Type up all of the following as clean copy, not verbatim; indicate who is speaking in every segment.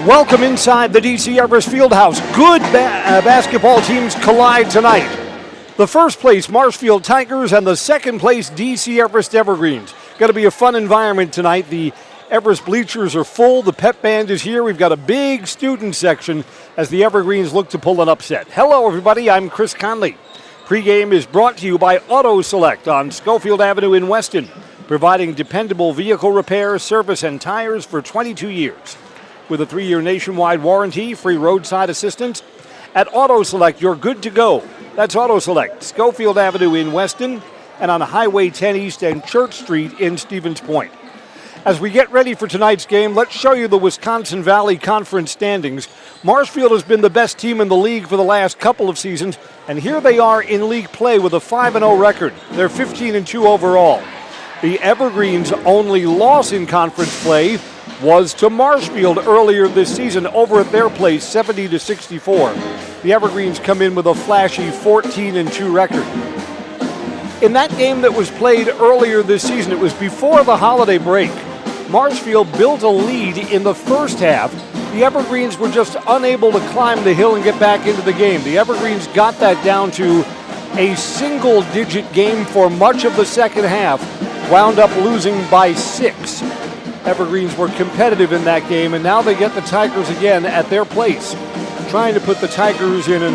Speaker 1: Welcome inside the DC Everest Fieldhouse. Good basketball teams collide tonight. The first place Marshfield Tigers and the second place DC Everest Evergreens. Going to be a fun environment tonight. The Everest bleachers are full. The pep band is here. We've got a big student section as the Evergreens look to pull an upset. Hello, everybody. I'm Chris Conley. Pregame is brought to you by Auto Select on Schofield Avenue in Weston, providing dependable vehicle repair, service, and tires for 22 years. With a 3-year nationwide warranty, free roadside assistance. At Auto Select, you're good to go. That's Auto Select, Schofield Avenue in Weston, and on Highway 10 East and Church Street in Stevens Point. As we get ready for tonight's game, let's show you the Wisconsin Valley Conference standings. Marshfield has been the best team in the league for the last couple of seasons, and here they are in league play with a 5-0 record. They're 15-2 overall. The Evergreens' only loss in conference play was to Marshfield earlier this season over at their place, 70-64. The Evergreens come in with a flashy 14-2 record. In that game that was played earlier this season, it was before the holiday break. Marshfield built a lead in the first half. The Evergreens were just unable to climb the hill and get back into the game. The Evergreens got that down to a single-digit game for much of the second half, wound up losing by 6. Evergreens were competitive in that game, and now they get the Tigers again at their place, trying to put the Tigers in an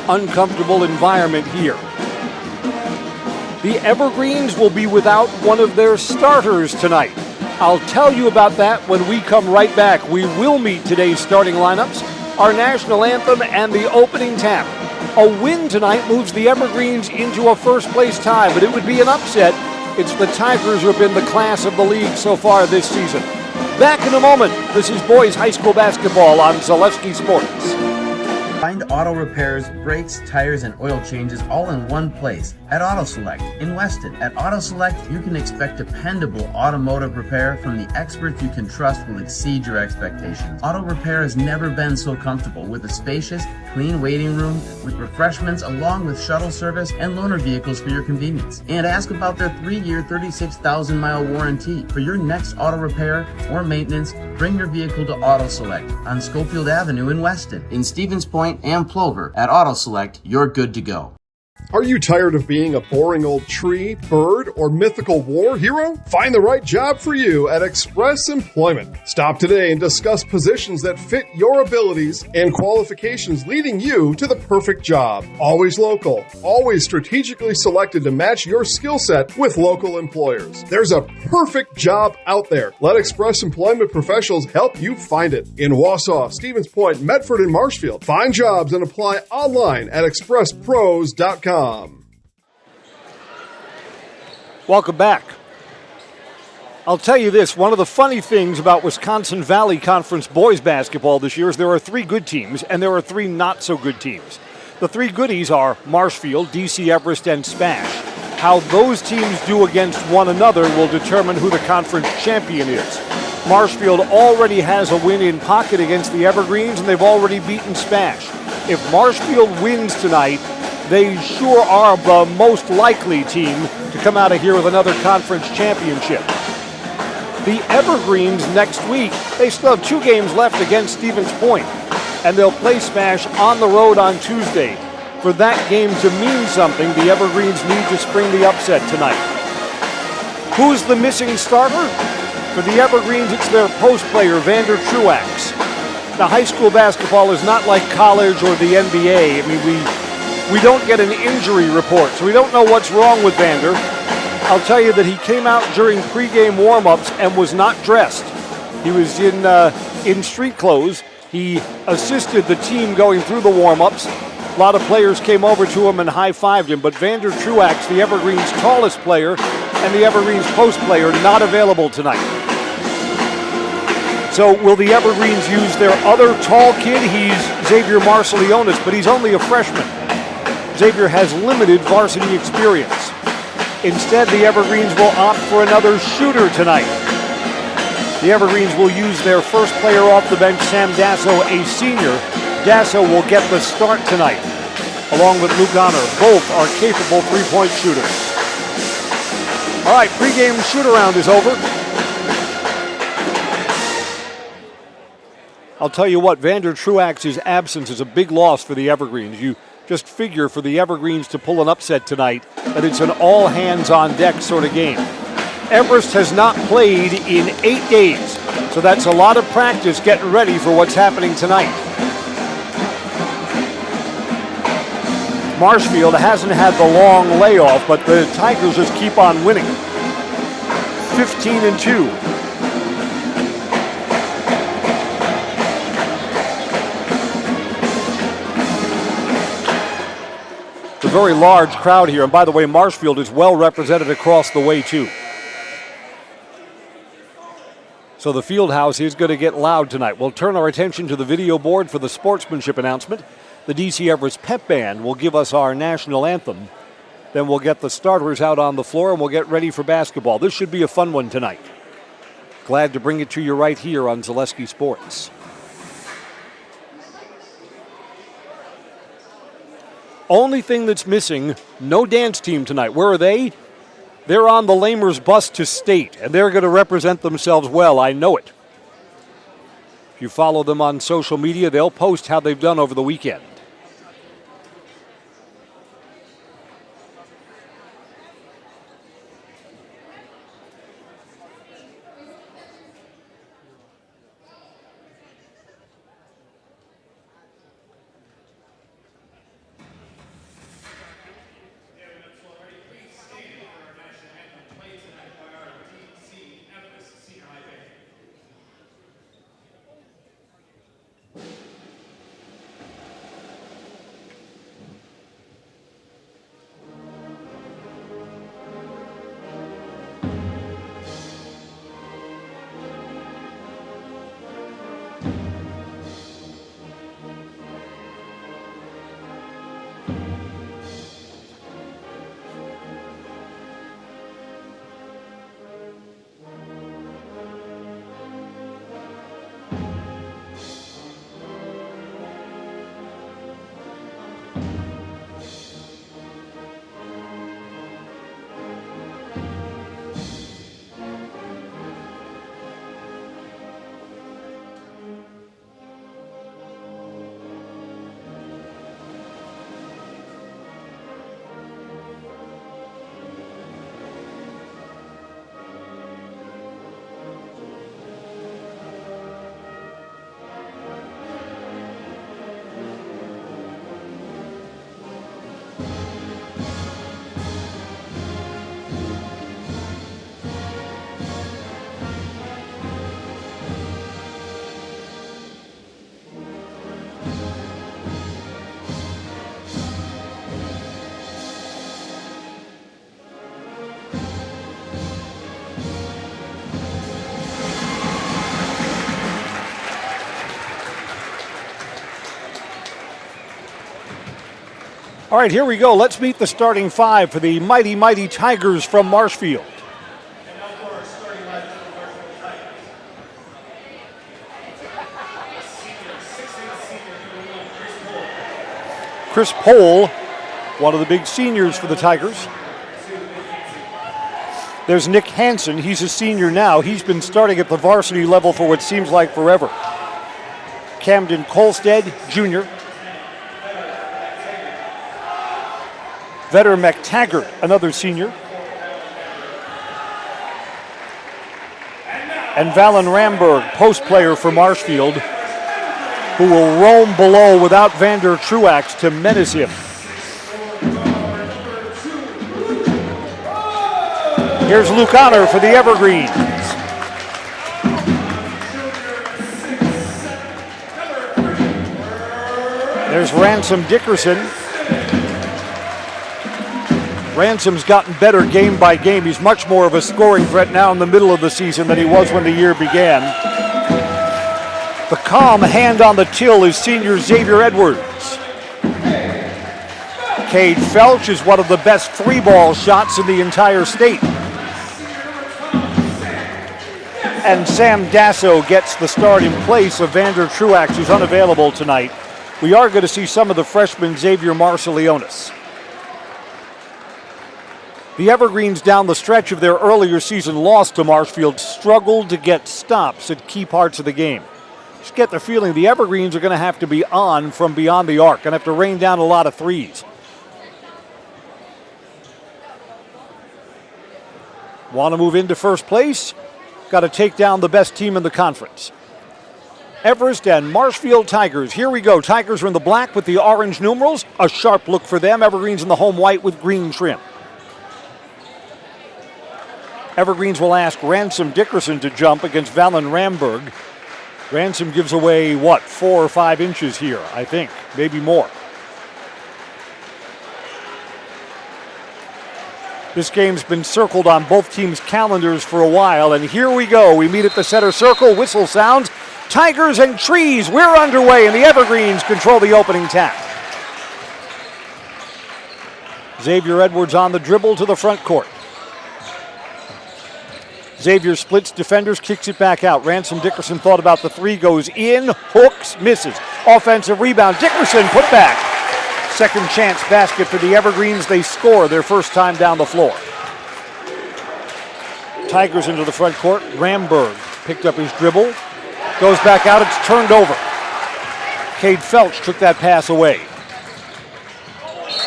Speaker 1: uncomfortable environment here. The Evergreens will be without one of their starters tonight. I'll tell you about that when we come right back. We will meet today's starting lineups, our national anthem, and the opening tap. A win tonight moves the Evergreens into a first-place tie, but it would be an upset. It's the Tigers who have been the class of the league so far this season. Back in a moment. This is boys high school basketball on Zaleski Sports.
Speaker 2: Find auto repairs, brakes, tires, and oil changes all in one place at Auto Select in Weston. At Auto Select, you can expect dependable automotive repair from the experts you can trust will exceed your expectations. Auto repair has never been so comfortable with a spacious, clean waiting room with refreshments along with shuttle service and loaner vehicles for your convenience. And ask about their 3-year, 36,000-mile warranty. For your next auto repair or maintenance, bring your vehicle to Auto Select on Schofield Avenue in Weston. In Stevens Point and Plover, at Auto Select, you're good to go.
Speaker 3: Are you tired of being a boring old tree, bird, or mythical war hero? Find the right job for you at Express Employment. Stop today and discuss positions that fit your abilities and qualifications, leading you to the perfect job. Always local, always strategically selected to match your skill set with local employers. There's a perfect job out there. Let Express Employment professionals help you find it. In Wausau, Stevens Point, Medford, and Marshfield. Find jobs and apply online at expresspros.com.
Speaker 1: Welcome back. I'll tell you this, one of the funny things about Wisconsin Valley Conference boys basketball this year is there are 3 good teams and there are 3 not so good teams. The 3 goodies are Marshfield, DC Everest, and Spash. How those teams do against one another will determine who the conference champion is. Marshfield already has a win in pocket against the Evergreens, and they've already beaten Spash. If Marshfield wins tonight, they sure are the most likely team to come out of here with another conference championship. The Evergreens next week, they still have 2 games left against Stevens Point, and they'll play Spash on the road on Tuesday. For that game to mean something, the Evergreens need to spring the upset tonight. Who's the missing starter? For the Evergreens, it's their post player, Vander Truax. Now, high school basketball is not like college or the NBA. I mean, we don't get an injury report, so we don't know what's wrong with Vander. I'll tell you that he came out during pregame warm-ups and was not dressed. He was in street clothes. He assisted the team going through the warm-ups. A lot of players came over to him and high-fived him, but Vander Truax, the Evergreens' tallest player, and the Evergreens' post player, not available tonight. So will the Evergreens use their other tall kid? He's Xavier Marcelionis, but he's only a freshman. Xavier has limited varsity experience. Instead, the Evergreens will opt for another shooter tonight. The Evergreens will use their first player off the bench, Sam Dasso, a senior. Dasso will get the start tonight, along with Luke Honor. Both are capable three-point shooters. All right, pregame shoot-around is over. I'll tell you what, Vander Truax's absence is a big loss for the Evergreens. You just figure for the Evergreens to pull an upset tonight that it's an all-hands-on-deck sort of game. Everest has not played in 8 days, so that's a lot of practice getting ready for what's happening tonight. Marshfield hasn't had the long layoff, but the Tigers just keep on winning. 15-2. It's a very large crowd here, and by the way, Marshfield is well represented across the way too. So the field house is going to get loud tonight. We'll turn our attention to the video board for the sportsmanship announcement. The DC Everest Pep Band will give us our national anthem. Then we'll get the starters out on the floor and we'll get ready for basketball. This should be a fun one tonight. Glad to bring it to you right here on Zaleski Sports. Only thing that's missing, no dance team tonight. Where are they? They're on the Lamers bus to state, and they're going to represent themselves well. I know it. If you follow them on social media, they'll post how they've done over the weekend. All right, here we go. Let's meet the starting five for the mighty, mighty Tigers from Marshfield. Chris Pohl, one of the big seniors for the Tigers. There's Nick Hansen. He's a senior now. He's been starting at the varsity level for what seems like forever. Camden Kolstead, Jr. Vetter McTaggart, another senior. And Valen Ramberg, post player for Marshfield, who will roam below without Vander Truax to menace him. Here's Luke Honor for the Evergreens. There's Ransom Dickerson. Ransom's gotten better game by game. He's much more of a scoring threat now in the middle of the season than he was when the year began. The calm hand on the till is senior Xavier Edwards. Cade Felch is one of the best three-ball shots in the entire state. And Sam Dasso gets the start in place of Vander Truax, who's unavailable tonight. We are going to see some of the freshman Xavier Marcelionis. The Evergreens down the stretch of their earlier season loss to Marshfield struggled to get stops at key parts of the game. Just get the feeling the Evergreens are going to have to be on from beyond the arc. Going to have to rain down a lot of threes. Want to move into first place? Got to take down the best team in the conference. Everest and Marshfield Tigers. Here we go. Tigers are in the black with the orange numerals. A sharp look for them. Evergreens in the home white with green trim. Evergreens will ask Ransom Dickerson to jump against Valen Ramberg. Ransom gives away, 4 or 5 inches here, I think, maybe more. This game's been circled on both teams' calendars for a while, and here we go. We meet at the center circle, whistle sounds. Tigers and Trees, we're underway, and the Evergreens control the opening tap. Xavier Edwards on the dribble to the front court. Xavier splits defenders, kicks it back out. Ransom Dickerson thought about the three, goes in, hooks, misses. Offensive rebound, Dickerson put back. Second chance basket for the Evergreens. They score their first time down the floor. Tigers into the front court. Ramberg picked up his dribble. Goes back out, it's turned over. Cade Felch took that pass away.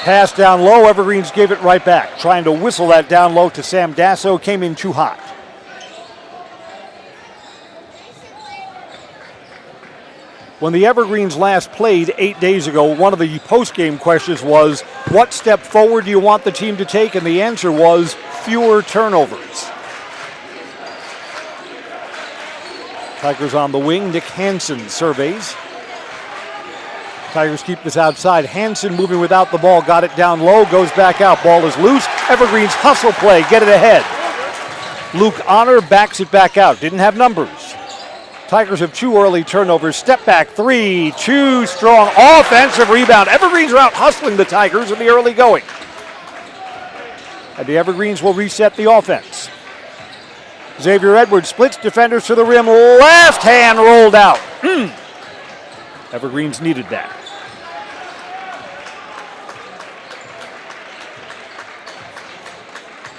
Speaker 1: Pass down low, Evergreens gave it right back. Trying to whistle that down low to Sam Dasso, came in too hot. When the Evergreens last played 8 days ago, one of the post-game questions was, what step forward do you want the team to take? And the answer was fewer turnovers. Tigers on the wing. Nick Hansen surveys. Tigers keep this outside. Hansen moving without the ball. Got it down low. Goes back out. Ball is loose. Evergreens hustle play. Get it ahead. Luke Honor backs it back out. Didn't have numbers. Tigers have 2 early turnovers. Step back 3. Too strong. Offensive rebound. Evergreens are out hustling the Tigers in the early going. And the Evergreens will reset the offense. Xavier Edwards splits defenders to the rim. Left hand rolled out. Evergreens needed that.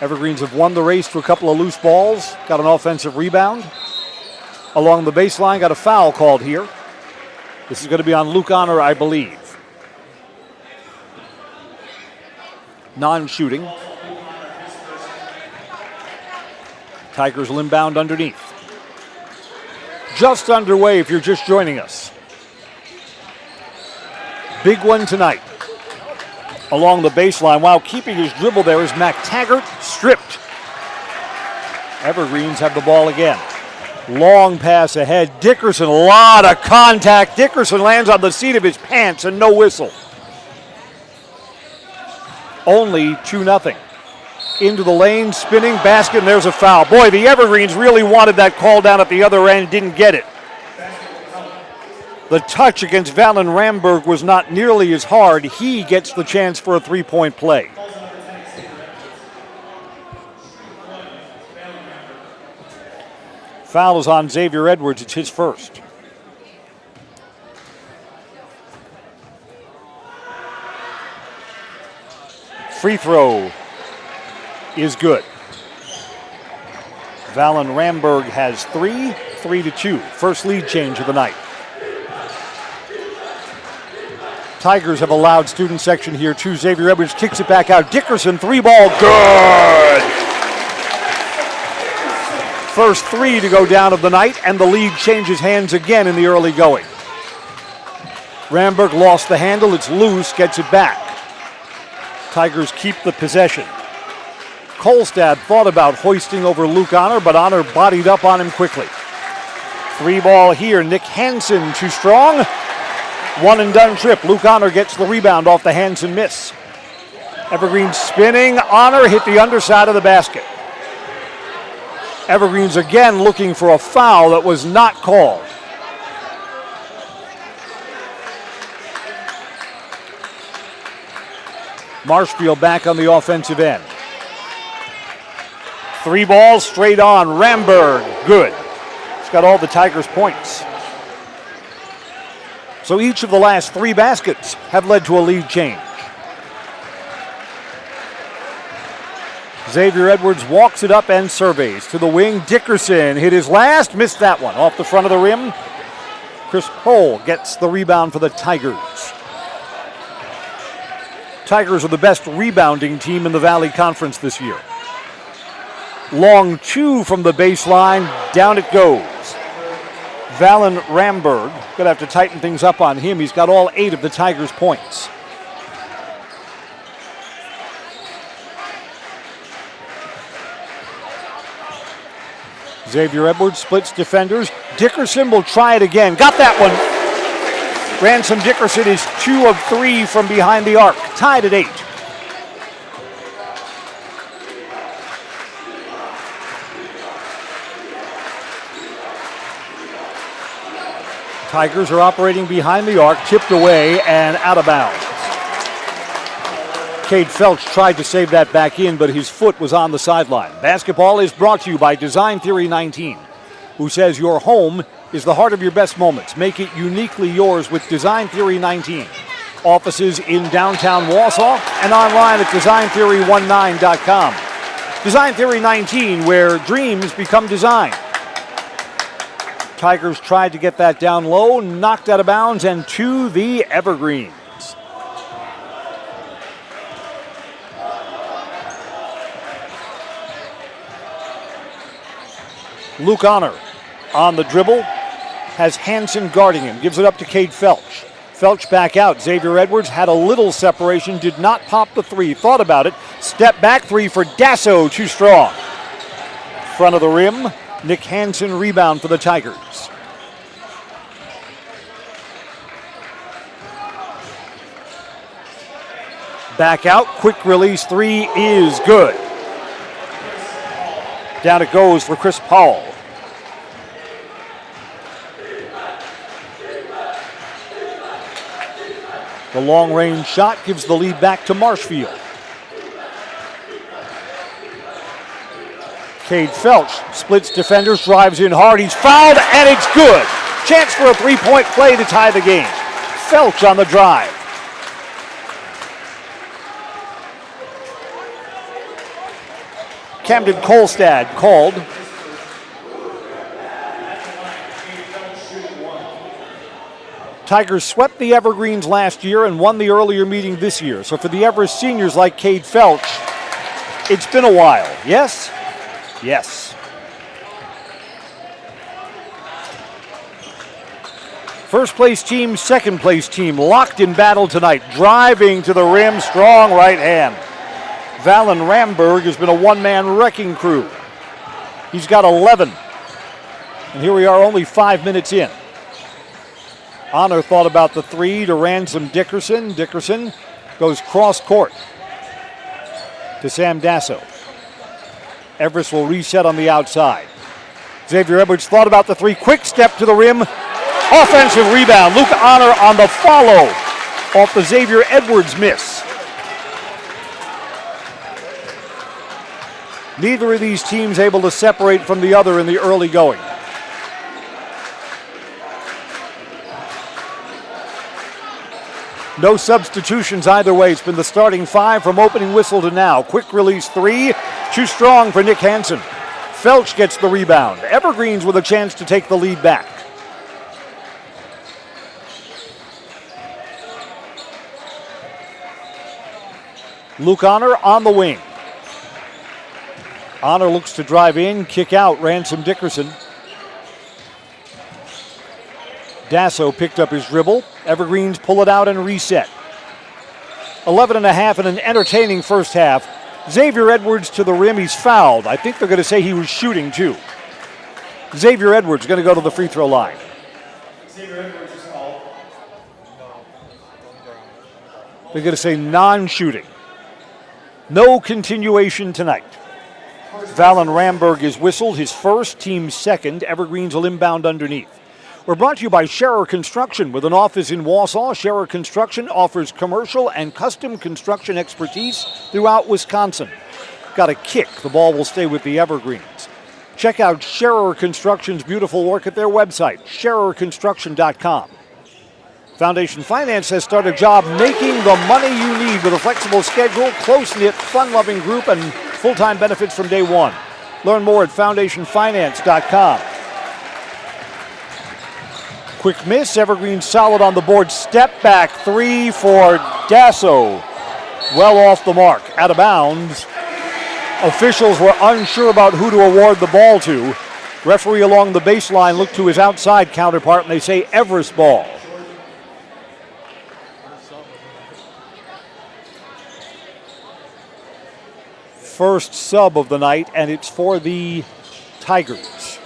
Speaker 1: Evergreens have won the race to a couple of loose balls. Got an offensive rebound. Along the baseline, got a foul called here. This is going to be on Luke Honor, I believe. Non-shooting. Tigers will inbound underneath. Just underway if you're just joining us. Big one tonight. Along the baseline, while keeping his dribble there is Mac Taggart, stripped. Evergreens have the ball again. Long pass ahead. Dickerson, a lot of contact. Dickerson lands on the seat of his pants and no whistle. Only 2-0. Into the lane, spinning, basket, and there's a foul. Boy, the Evergreens really wanted that call down at the other end, didn't get it. The touch against Valen Ramberg was not nearly as hard. He gets the chance for a three-point play. Foul is on Xavier Edwards. It's his first. Free throw is good. Valen Ramberg has 3, 3-2. First lead change of the night. Tigers have a loud student section here too. Xavier Edwards kicks it back out. Dickerson, 3-ball, good! First 3 to go down of the night, and the lead changes hands again in the early going. Ramberg lost the handle. It's loose, gets it back. Tigers keep the possession. Kolstad thought about hoisting over Luke Honor, but Honor bodied up on him quickly. 3-ball here. Nick Hansen too strong. One and done trip. Luke Honor gets the rebound off the Hansen miss. Evergreens spinning. Honor hit the underside of the basket. Evergreens again looking for a foul that was not called. Marshfield back on the offensive end. 3 balls straight on. Ramberg, good. He's got all the Tigers' points. So each of the last 3 baskets have led to a lead change. Xavier Edwards walks it up and surveys to the wing. Dickerson hit his last, missed that one off the front of the rim. Chris Pohl gets the rebound for the Tigers. Tigers are the best rebounding team in the Valley Conference this year. Long two from the baseline, down it goes. Valen Ramberg, going to have to tighten things up on him. He's got all 8 of the Tigers' points. Xavier Edwards splits defenders. Dickerson will try it again. Got that one. Ransom Dickerson is 2 of 3 from behind the arc. Tied at 8. Tigers are operating behind the arc, tipped away and out of bounds. Cade Felch tried to save that back in, but his foot was on the sideline. Basketball is brought to you by Design Theory 19, who says your home is the heart of your best moments. Make it uniquely yours with Design Theory 19. Offices in downtown Wausau and online at designtheory19.com. Design Theory 19, where dreams become design. Tigers tried to get that down low, knocked out of bounds, and to the Evergreens. Luke Honor on the dribble, has Hansen guarding him, gives it up to Cade Felch. Felch back out. Xavier Edwards had a little separation, did not pop the 3, thought about it. Step back 3 for Dasso, too strong. Front of the rim, Nick Hansen rebound for the Tigers. Back out, quick release 3 is good. Down it goes for Chris Powell. The long-range shot gives the lead back to Marshfield. Cade Felch splits defenders, drives in hard. He's fouled, and it's good. Chance for a three-point play to tie the game. Felch on the drive. Camden Kolstad called. Tigers swept the Evergreens last year and won the earlier meeting this year. So for the Everest seniors like Cade Felch, it's been a while. Yes? Yes. First place team, second place team, locked in battle tonight. Driving to the rim, strong right hand. Valen Ramberg has been a one-man wrecking crew. He's got 11. And here we are only 5 minutes in. Honor thought about the 3 to Ransom Dickerson. Dickerson goes cross court to Sam Dasso. Everest will reset on the outside. Xavier Edwards thought about the 3. Quick step to the rim. Offensive rebound. Luke Honor on the follow off the Xavier Edwards miss. Neither of these teams able to separate from the other in the early going. No substitutions either way. It's been the starting 5 from opening whistle to now. Quick release 3, too strong for Nick Hansen. Felch gets the rebound. Evergreens with a chance to take the lead back. Luke Honor on the wing. Honor looks to drive in, kick out, Ransom Dickerson. Dasso picked up his dribble. Evergreens pull it out and reset. 11 and a half in an entertaining first half. Xavier Edwards to the rim. He's fouled. I think they're going to say he was shooting too. Xavier Edwards going to go to the free throw line. They're going to say non-shooting. No continuation tonight. Valen Ramberg is whistled, his first, team second. Evergreens will inbound underneath. We're brought to you by Scherer Construction. With an office in Wausau, Scherer Construction offers commercial and custom construction expertise throughout Wisconsin. Got a kick. The ball will stay with the Evergreens. Check out Scherer Construction's beautiful work at their website, schererconstruction.com. Foundation Finance has started a job making the money you need with a flexible schedule, close-knit, fun-loving group, and full-time benefits from day one. Learn more at foundationfinance.com. Quick miss. Evergreen solid on the board. Step back three for Dasso. Well off the mark. Out of bounds. Officials were unsure about who to award the ball to. Referee along the baseline looked to his outside counterpart and they say Everest ball. First sub of the night, and it's for the Tigers.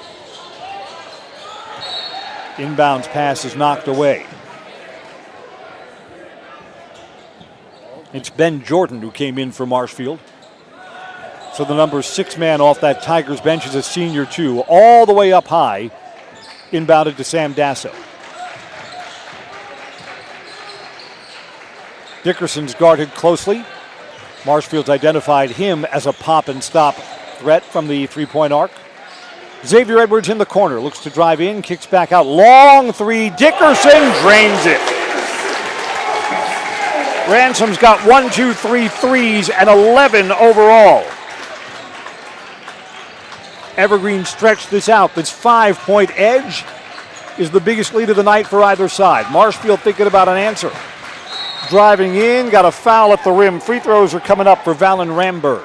Speaker 1: Inbounds pass is knocked away. It's Ben Jordan who came in for Marshfield. So the number 6 man off that Tigers bench is a senior too, all the way up high, inbounded to Sam Dasso. Dickerson's guarded closely. Marshfield's identified him as a pop and stop threat from the three-point arc. Xavier Edwards in the corner, looks to drive in, kicks back out, long three, Dickerson drains it. Ransom's got 1, 2, 3 threes and 11 overall. Evergreen stretched this out. This 5-point edge is the biggest lead of the night for either side. Marshfield thinking about an answer. Driving in, got a foul at the rim. Free throws are coming up for Valen Ramberg.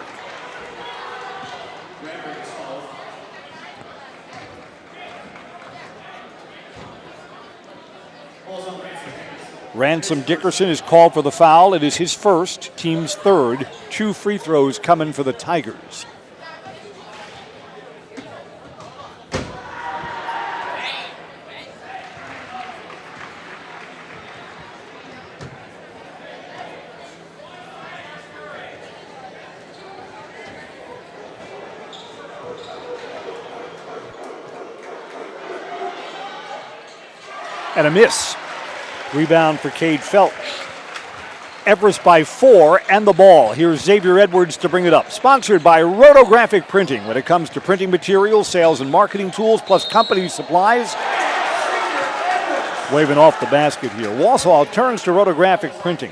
Speaker 1: Ransom Dickerson is called for the foul. It is his first, team's third. 2 free throws coming for the Tigers. And a miss. Rebound for Cade Felch. Everest by 4 and the ball. Here's Xavier Edwards to bring it up. Sponsored by Rotographic Printing. When it comes to printing materials, sales and marketing tools, plus company supplies. Waving off the basket here. Wausau turns to Rotographic Printing.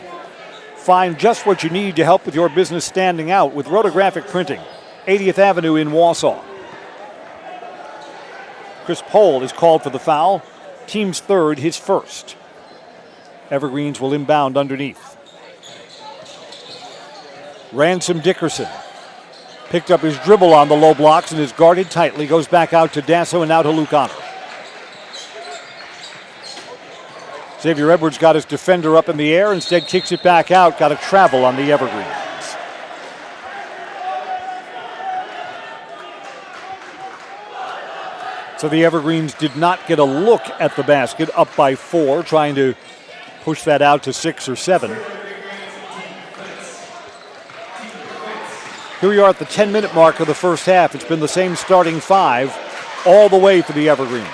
Speaker 1: Find just what you need to help with your business standing out with Rotographic Printing. 80th Avenue in Wausau. Chris Pohl is called for the foul. Team's third, his first. Evergreens will inbound underneath. Ransom Dickerson picked up his dribble on the low blocks and is guarded tightly. Goes back out to Dasso and now to Luke Honor. Xavier Edwards got his defender up in the air, instead kicks it back out. Got a travel on the Evergreens. So the Evergreens did not get a look at the basket, up by 4, trying to push that out to 6 or 7. Here we are at the 10-minute mark of the first half. It's been the same starting 5 all the way for the Evergreens.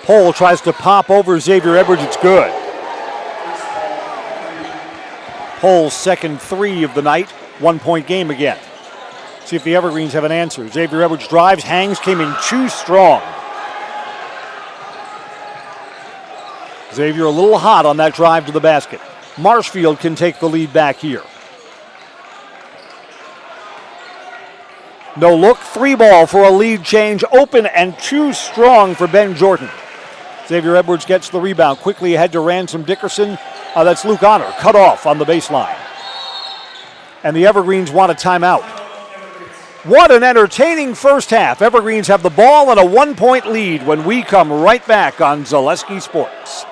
Speaker 1: Pohl tries to pop over Xavier Edwards. It's good. Pohl's second 3 of the night. 1-point game again. See if the Evergreens have an answer. Xavier Edwards drives, hangs, came in too strong. Xavier a little hot on that drive to the basket. Marshfield can take the lead back here. No look, 3 ball for a lead change. Open and too strong for Ben Jordan. Xavier Edwards gets the rebound. Quickly ahead to Ransom Dickerson. That's Luke Honor, cut off on the baseline. And the Evergreens want a timeout. What an entertaining first half. Evergreens have the ball and a 1-point lead when we come right back on Zaleski Sports.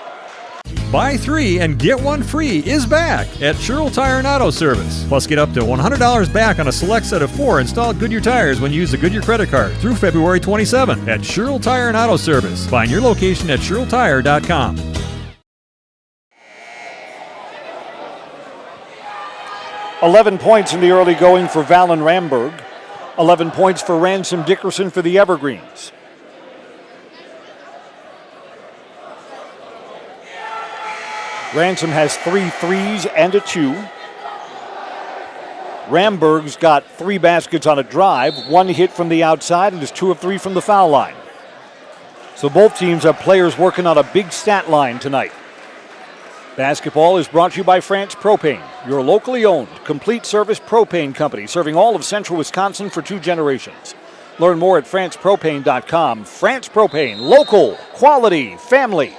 Speaker 4: Buy 3 and get 1 free is back at Sherrill Tire and Auto Service. Plus, get up to $100 back on a select set of 4 installed Goodyear tires when you use the Goodyear credit card through February 27 at Sherrill Tire and Auto Service. Find your location at SherrillTire.com.
Speaker 1: $11 points in the early going for Valen Ramberg. 11 points for Ransom Dickerson for the Evergreens. Ransom has 3 threes and a 2. Ramberg's got 3 baskets on a drive, 1 hit from the outside, and is 2 of 3 from the foul line. So both teams have players working on a big stat line tonight. Basketball is brought to you by France Propane, your locally owned, complete service propane company serving all of central Wisconsin for 2 generations. Learn more at francepropane.com. France Propane, local, quality, family.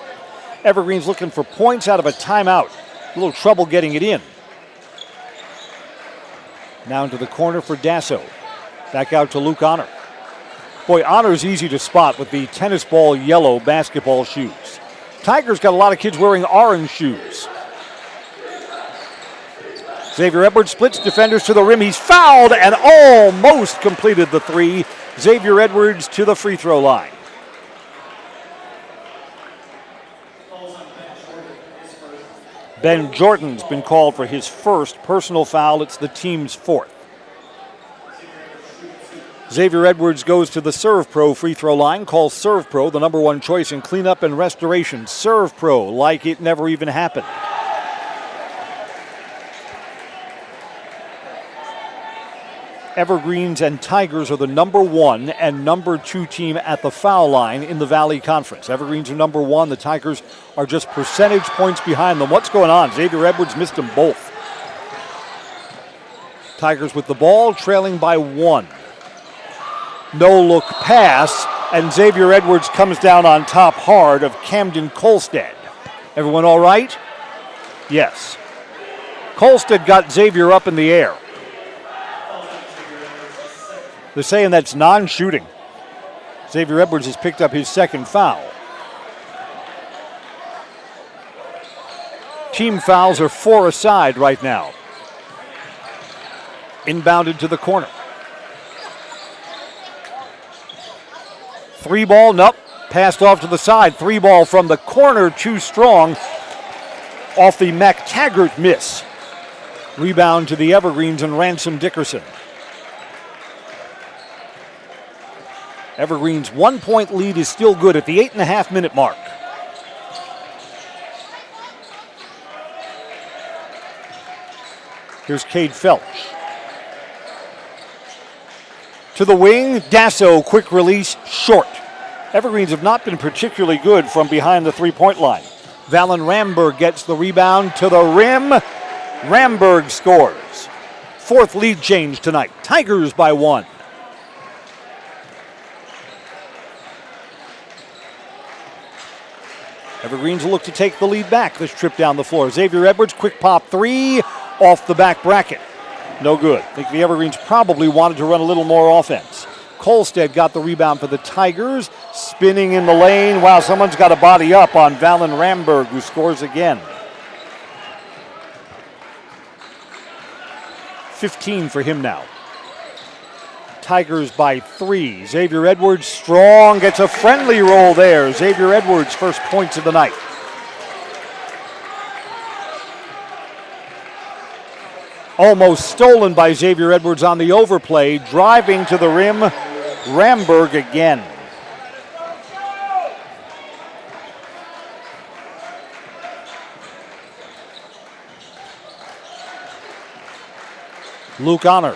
Speaker 1: Evergreen's looking for points out of a timeout. A little trouble getting it in. Now into the corner for Dasso. Back out to Luke Honor. Boy, Honor's easy to spot with the tennis ball yellow basketball shoes. Tigers got a lot of kids wearing orange shoes. Xavier Edwards splits defenders to the rim. He's fouled and almost completed the three. Xavier Edwards to the free throw line. Ben Jordan's been called for his first personal foul. It's the team's fourth. Xavier Edwards goes to the Serve Pro free throw line. Calls Serve Pro the number one choice in cleanup and restoration. Serve Pro like it never even happened. Evergreens and Tigers are the number 1 and number 2 team at the foul line in the Valley Conference. Evergreens are number 1. The Tigers are just percentage points behind them. What's going on? Xavier Edwards missed them both. Tigers with the ball, trailing by 1. No-look pass, and Xavier Edwards comes down on top hard of Camden Kolstad. Everyone all right? Yes. Kolstad got Xavier up in the air. They're saying that's non-shooting. Xavier Edwards has picked up his second foul. Team fouls are 4 aside right now. Inbounded to the corner. 3 ball, nope. Passed off to the side. 3 ball from the corner, too strong. Off the McTaggart miss. Rebound to the Evergreens and Ransom Dickerson. Evergreen's 1-point lead is still good at the 8.5-minute mark. Here's Cade Felch. To the wing, Dasso, quick release, short. Evergreens have not been particularly good from behind the three-point line. Valen Ramberg gets the rebound to the rim. Ramberg scores. 4th lead change tonight. Tigers by 1. Evergreens will look to take the lead back this trip down the floor. Xavier Edwards, quick pop 3 off the back bracket. No good. I think the Evergreens probably wanted to run a little more offense. Kolstad got the rebound for the Tigers. Spinning in the lane. Wow, someone's got a body up on Valen Ramberg, who scores again. 15 for him now. Tigers by 3. Xavier Edwards strong, gets a friendly roll there. Xavier Edwards' first points of the night. Almost stolen by Xavier Edwards on the overplay. Driving to the rim, Ramberg again. Luke Honor.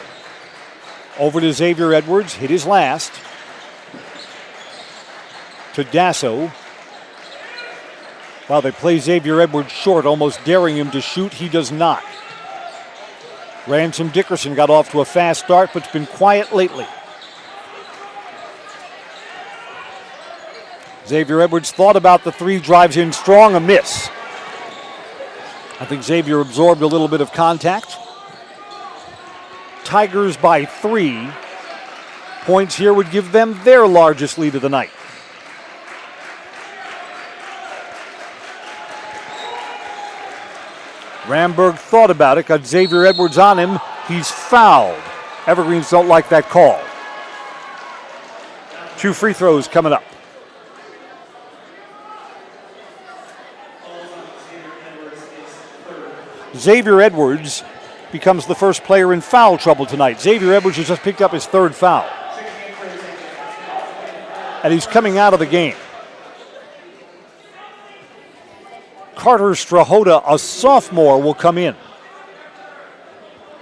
Speaker 1: Over to Xavier Edwards, hit his last. To Dasso. Well, they play Xavier Edwards short, almost daring him to shoot. He does not. Ransom Dickerson got off to a fast start, but's been quiet lately. Xavier Edwards thought about the 3, drives in strong, a miss. I think Xavier absorbed a little bit of contact. Tigers by 3. Points here would give them their largest lead of the night. Ramberg thought about it, got Xavier Edwards on him. He's fouled. Evergreens don't like that call. 2 free throws coming up. Xavier Edwards becomes the first player in foul trouble tonight. Xavier Edwards has just picked up his 3rd foul. And he's coming out of the game. Carter Strahota, a sophomore, will come in.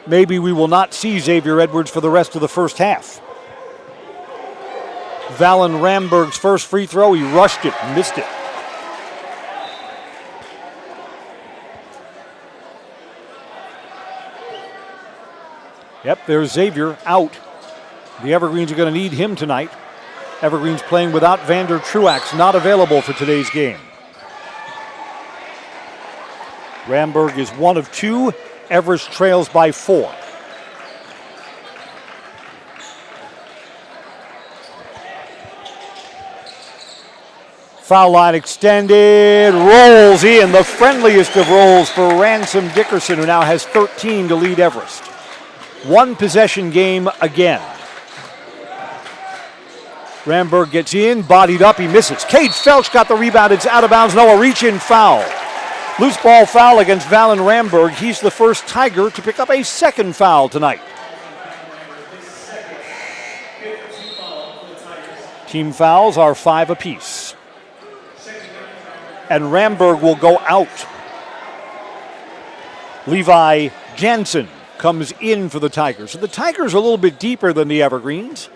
Speaker 1: Maybe we will not see Xavier Edwards for the rest of the first half. Valen Ramberg's first free throw, he rushed it, missed it. Yep, there's Xavier out. The Evergreens are going to need him tonight. Evergreens playing without Vander Truax, not available for today's game. Ramberg is 1 of 2. Everest trails by 4. Foul line extended, rolls in, the friendliest of rolls for Ransom Dickerson, who now has 13 to lead Everest. 1 possession game again. Ramberg gets in, bodied up, he misses. Cade Felch got the rebound, it's out of bounds, no, a reach-in foul. Loose ball foul against Valen Ramberg. He's the first Tiger to pick up a second foul tonight. Team fouls are 5 apiece. And Ramberg will go out. Levi Jansen comes in for the Tigers. So the Tigers are a little bit deeper than the Evergreens.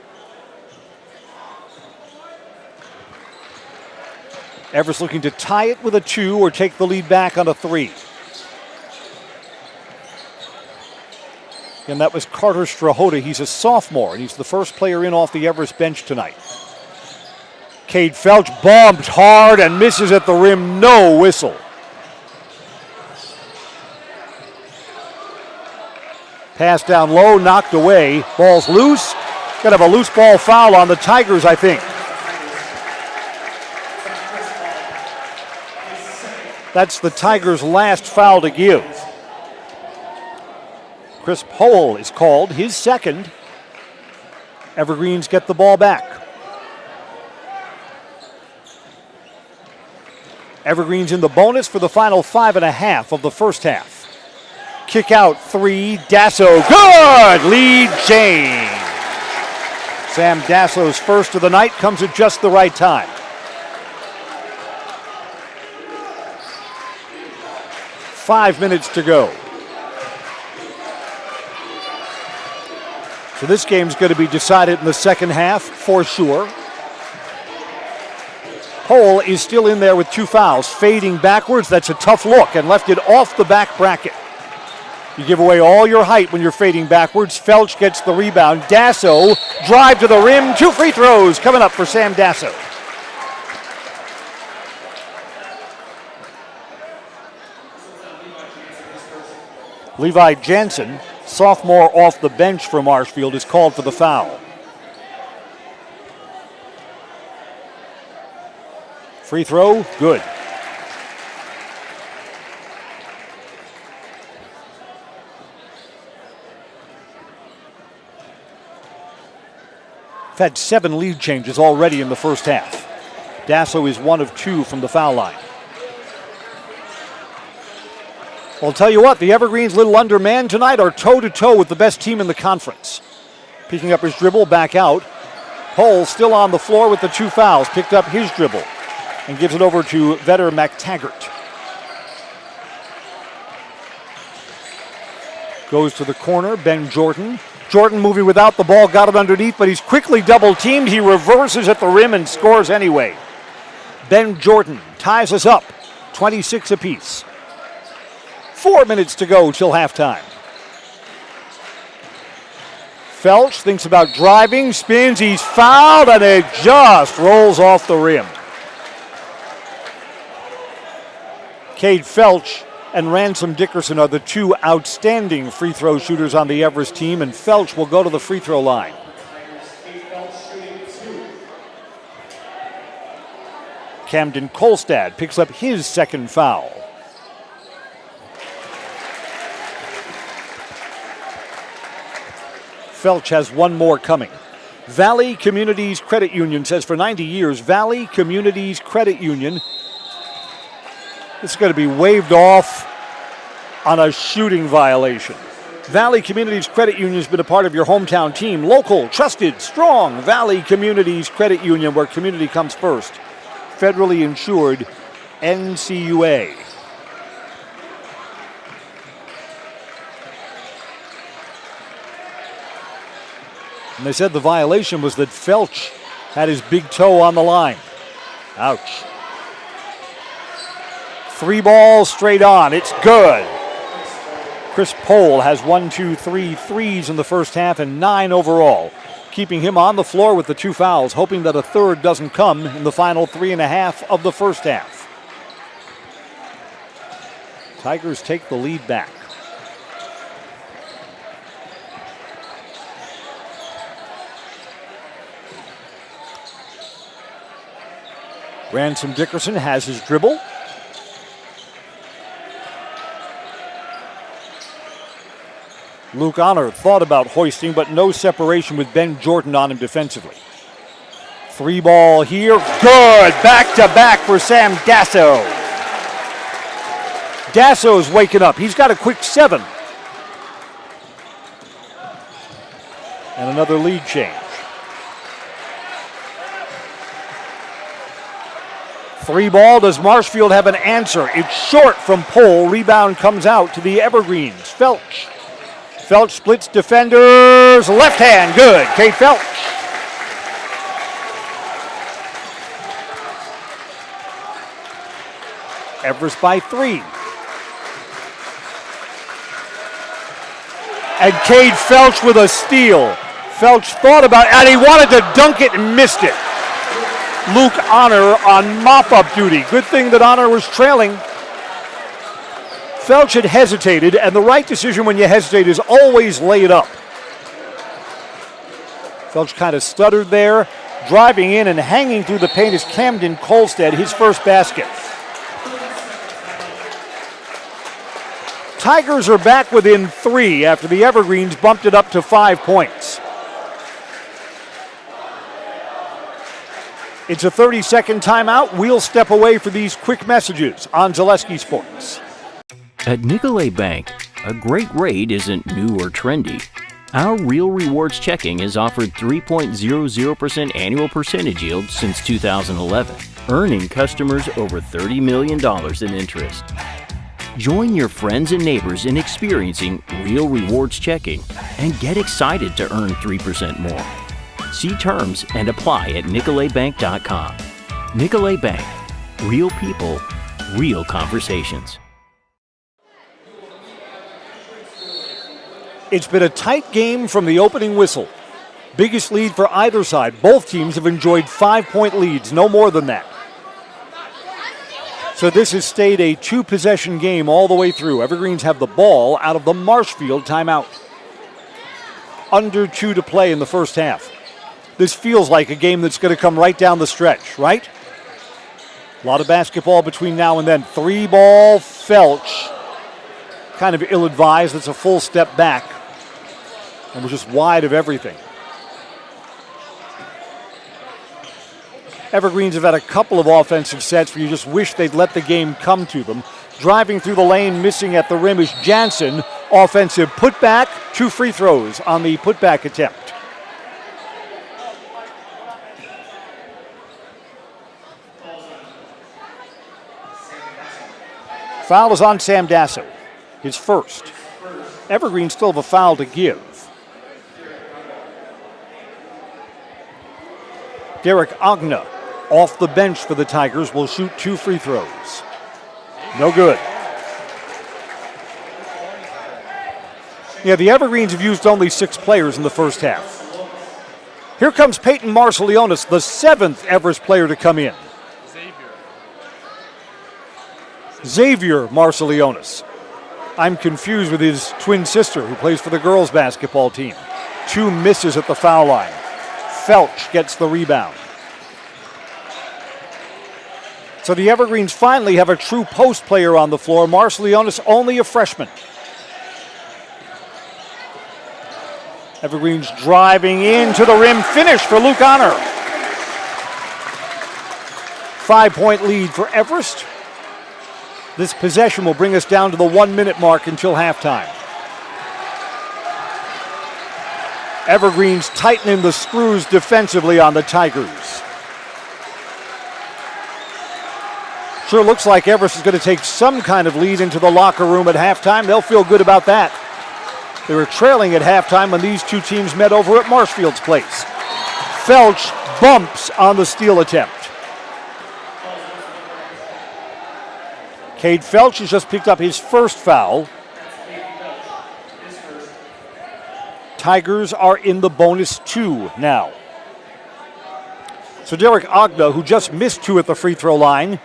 Speaker 1: Everest looking to tie it with a 2 or take the lead back on a 3. And that was Carter Strahota. He's a sophomore, and he's the first player in off the Everest bench tonight. Cade Felch bombed hard and misses at the rim. No whistle. Pass down low, knocked away. Ball's loose. Gonna have a loose ball foul on the Tigers, I think. That's the Tigers' last foul to give. Chris Powell is called, his second. Evergreens get the ball back. Evergreens in the bonus for the final 5.5 of the first half. Kick out 3, Dasso, good! Lead change. Sam Dasso's first of the night comes at just the right time. 5 minutes to go. So this game's going to be decided in the second half for sure. Powell is still in there with 2 fouls, fading backwards. That's a tough look and left it off the back bracket. You give away all your height when you're fading backwards. Felch gets the rebound. Dasso, drive to the rim. 2 free throws coming up for Sam Dasso. Levi Jansen, sophomore off the bench for Marshfield, is called for the foul. Free throw, good. We've had 7 lead changes already in the first half. Dasso is 1 of 2 from the foul line. Well, I'll tell you what, the Evergreens, little undermanned tonight, are toe-to-toe with the best team in the conference. Picking up his dribble, back out. Powell still on the floor with the 2 fouls. Picked up his dribble and gives it over to Vetter McTaggart. Goes to the corner, Ben Jordan. Jordan moving without the ball, got it underneath, but he's quickly double-teamed. He reverses at the rim and scores anyway. Ben Jordan ties us up, 26 apiece. 4 minutes to go till halftime. Felch thinks about driving, spins, he's fouled, and it just rolls off the rim. Cade Felch and Ransom Dickerson are the 2 outstanding free throw shooters on the Everest team, and Felch will go to the free throw line. Camden Kolstad picks up his second foul. Felch has 1 more coming. Valley Communities Credit Union says for 90 years, Valley Communities Credit Union. This is going to be waived off on a shooting violation. Valley Communities Credit Union has been a part of your hometown team. Local, trusted, strong Valley Communities Credit Union, where community comes first. Federally insured, NCUA. And they said the violation was that Felch had his big toe on the line. Ouch. 3 balls straight on. It's good. Chris Powell has 1, 2, 3 threes in the first half and 9 overall. keeping him on the floor with the 2 fouls, hoping that a third doesn't come in the final 3.5 of the first half. Tigers take the lead back. Ransom Dickerson has his dribble. Luke Honor thought about hoisting, but no separation with Ben Jordan on him defensively. 3 ball here, good! Back-to-back for Sam Dasso. Dasso's waking up. He's got a quick 7. And another lead change. 3 ball, does Marshfield have an answer? It's short from Pole. Rebound comes out to the Evergreens. Felch. Felch splits defenders. Left hand, good. Kate Felch. Everest by 3. And Cade Felch with a steal. Felch thought about it, and he wanted to dunk it and missed it. Luke Honor on mop-up duty. Good thing that Honor was trailing. Felch had hesitated, and the right decision when you hesitate is always lay it up. Felch kind of stuttered there. Driving in and hanging through the paint is Camden Kolstad, his first basket. Tigers are back within 3 after the Evergreens bumped it up to 5 points. It's a 30-second timeout. We'll step away for these quick messages on Zaleski Sports.
Speaker 5: At Nicolet Bank, a great rate isn't new or trendy. Our Real Rewards checking has offered 3.00% annual percentage yield since 2011, earning customers over $30 million in interest. Join your friends and neighbors in experiencing Real Rewards checking and get excited to earn 3% more. See terms and apply at nicoletbank.com. Nicolet Bank. Real people, real conversations.
Speaker 1: It's been a tight game from the opening whistle. Biggest lead for either side. Both teams have enjoyed 5-point leads, no more than that. So this has stayed a 2-possession game all the way through. Evergreens have the ball out of the Marshfield timeout. Under 2 to play in the first half. This feels like a game that's going to come right down the stretch, right? A lot of basketball between now and then. 3 ball, Felch. Kind of ill-advised. That's a full step back. And we're just wide of everything. Evergreens have had a couple of offensive sets where you just wish they'd let the game come to them. Driving through the lane, missing at the rim is Jansen. Offensive putback, 2 free throws on the putback attempt. Foul is on Sam Dasso, his first. Evergreen still have a foul to give. Derek Agna, off the bench for the Tigers, will shoot 2 free throws. No good. Yeah, the Evergreens have used only 6 players in the first half. Here comes Peyton Marcelionis, the 7th Everest player to come in. Xavier Marcelionis. I'm confused with his twin sister who plays for the girls basketball team. 2 misses at the foul line. Felch gets the rebound. So the Evergreens finally have a true post player on the floor. Marcelionis, only a freshman. Evergreens driving into the rim. Finish for Luke Honor. 5-point lead for Everest. This possession will bring us down to the 1-minute mark until halftime. Evergreens tightening the screws defensively on the Tigers. Sure looks like Everest is going to take some kind of lead into the locker room at halftime. They'll feel good about that. They were trailing at halftime when these 2 teams met over at Marshfield's place. Felch bumps on the steal attempt. Cade Felch has just picked up his first foul. Tigers are in the bonus 2 now. So Derek Ogda, who just missed 2 at the free throw line,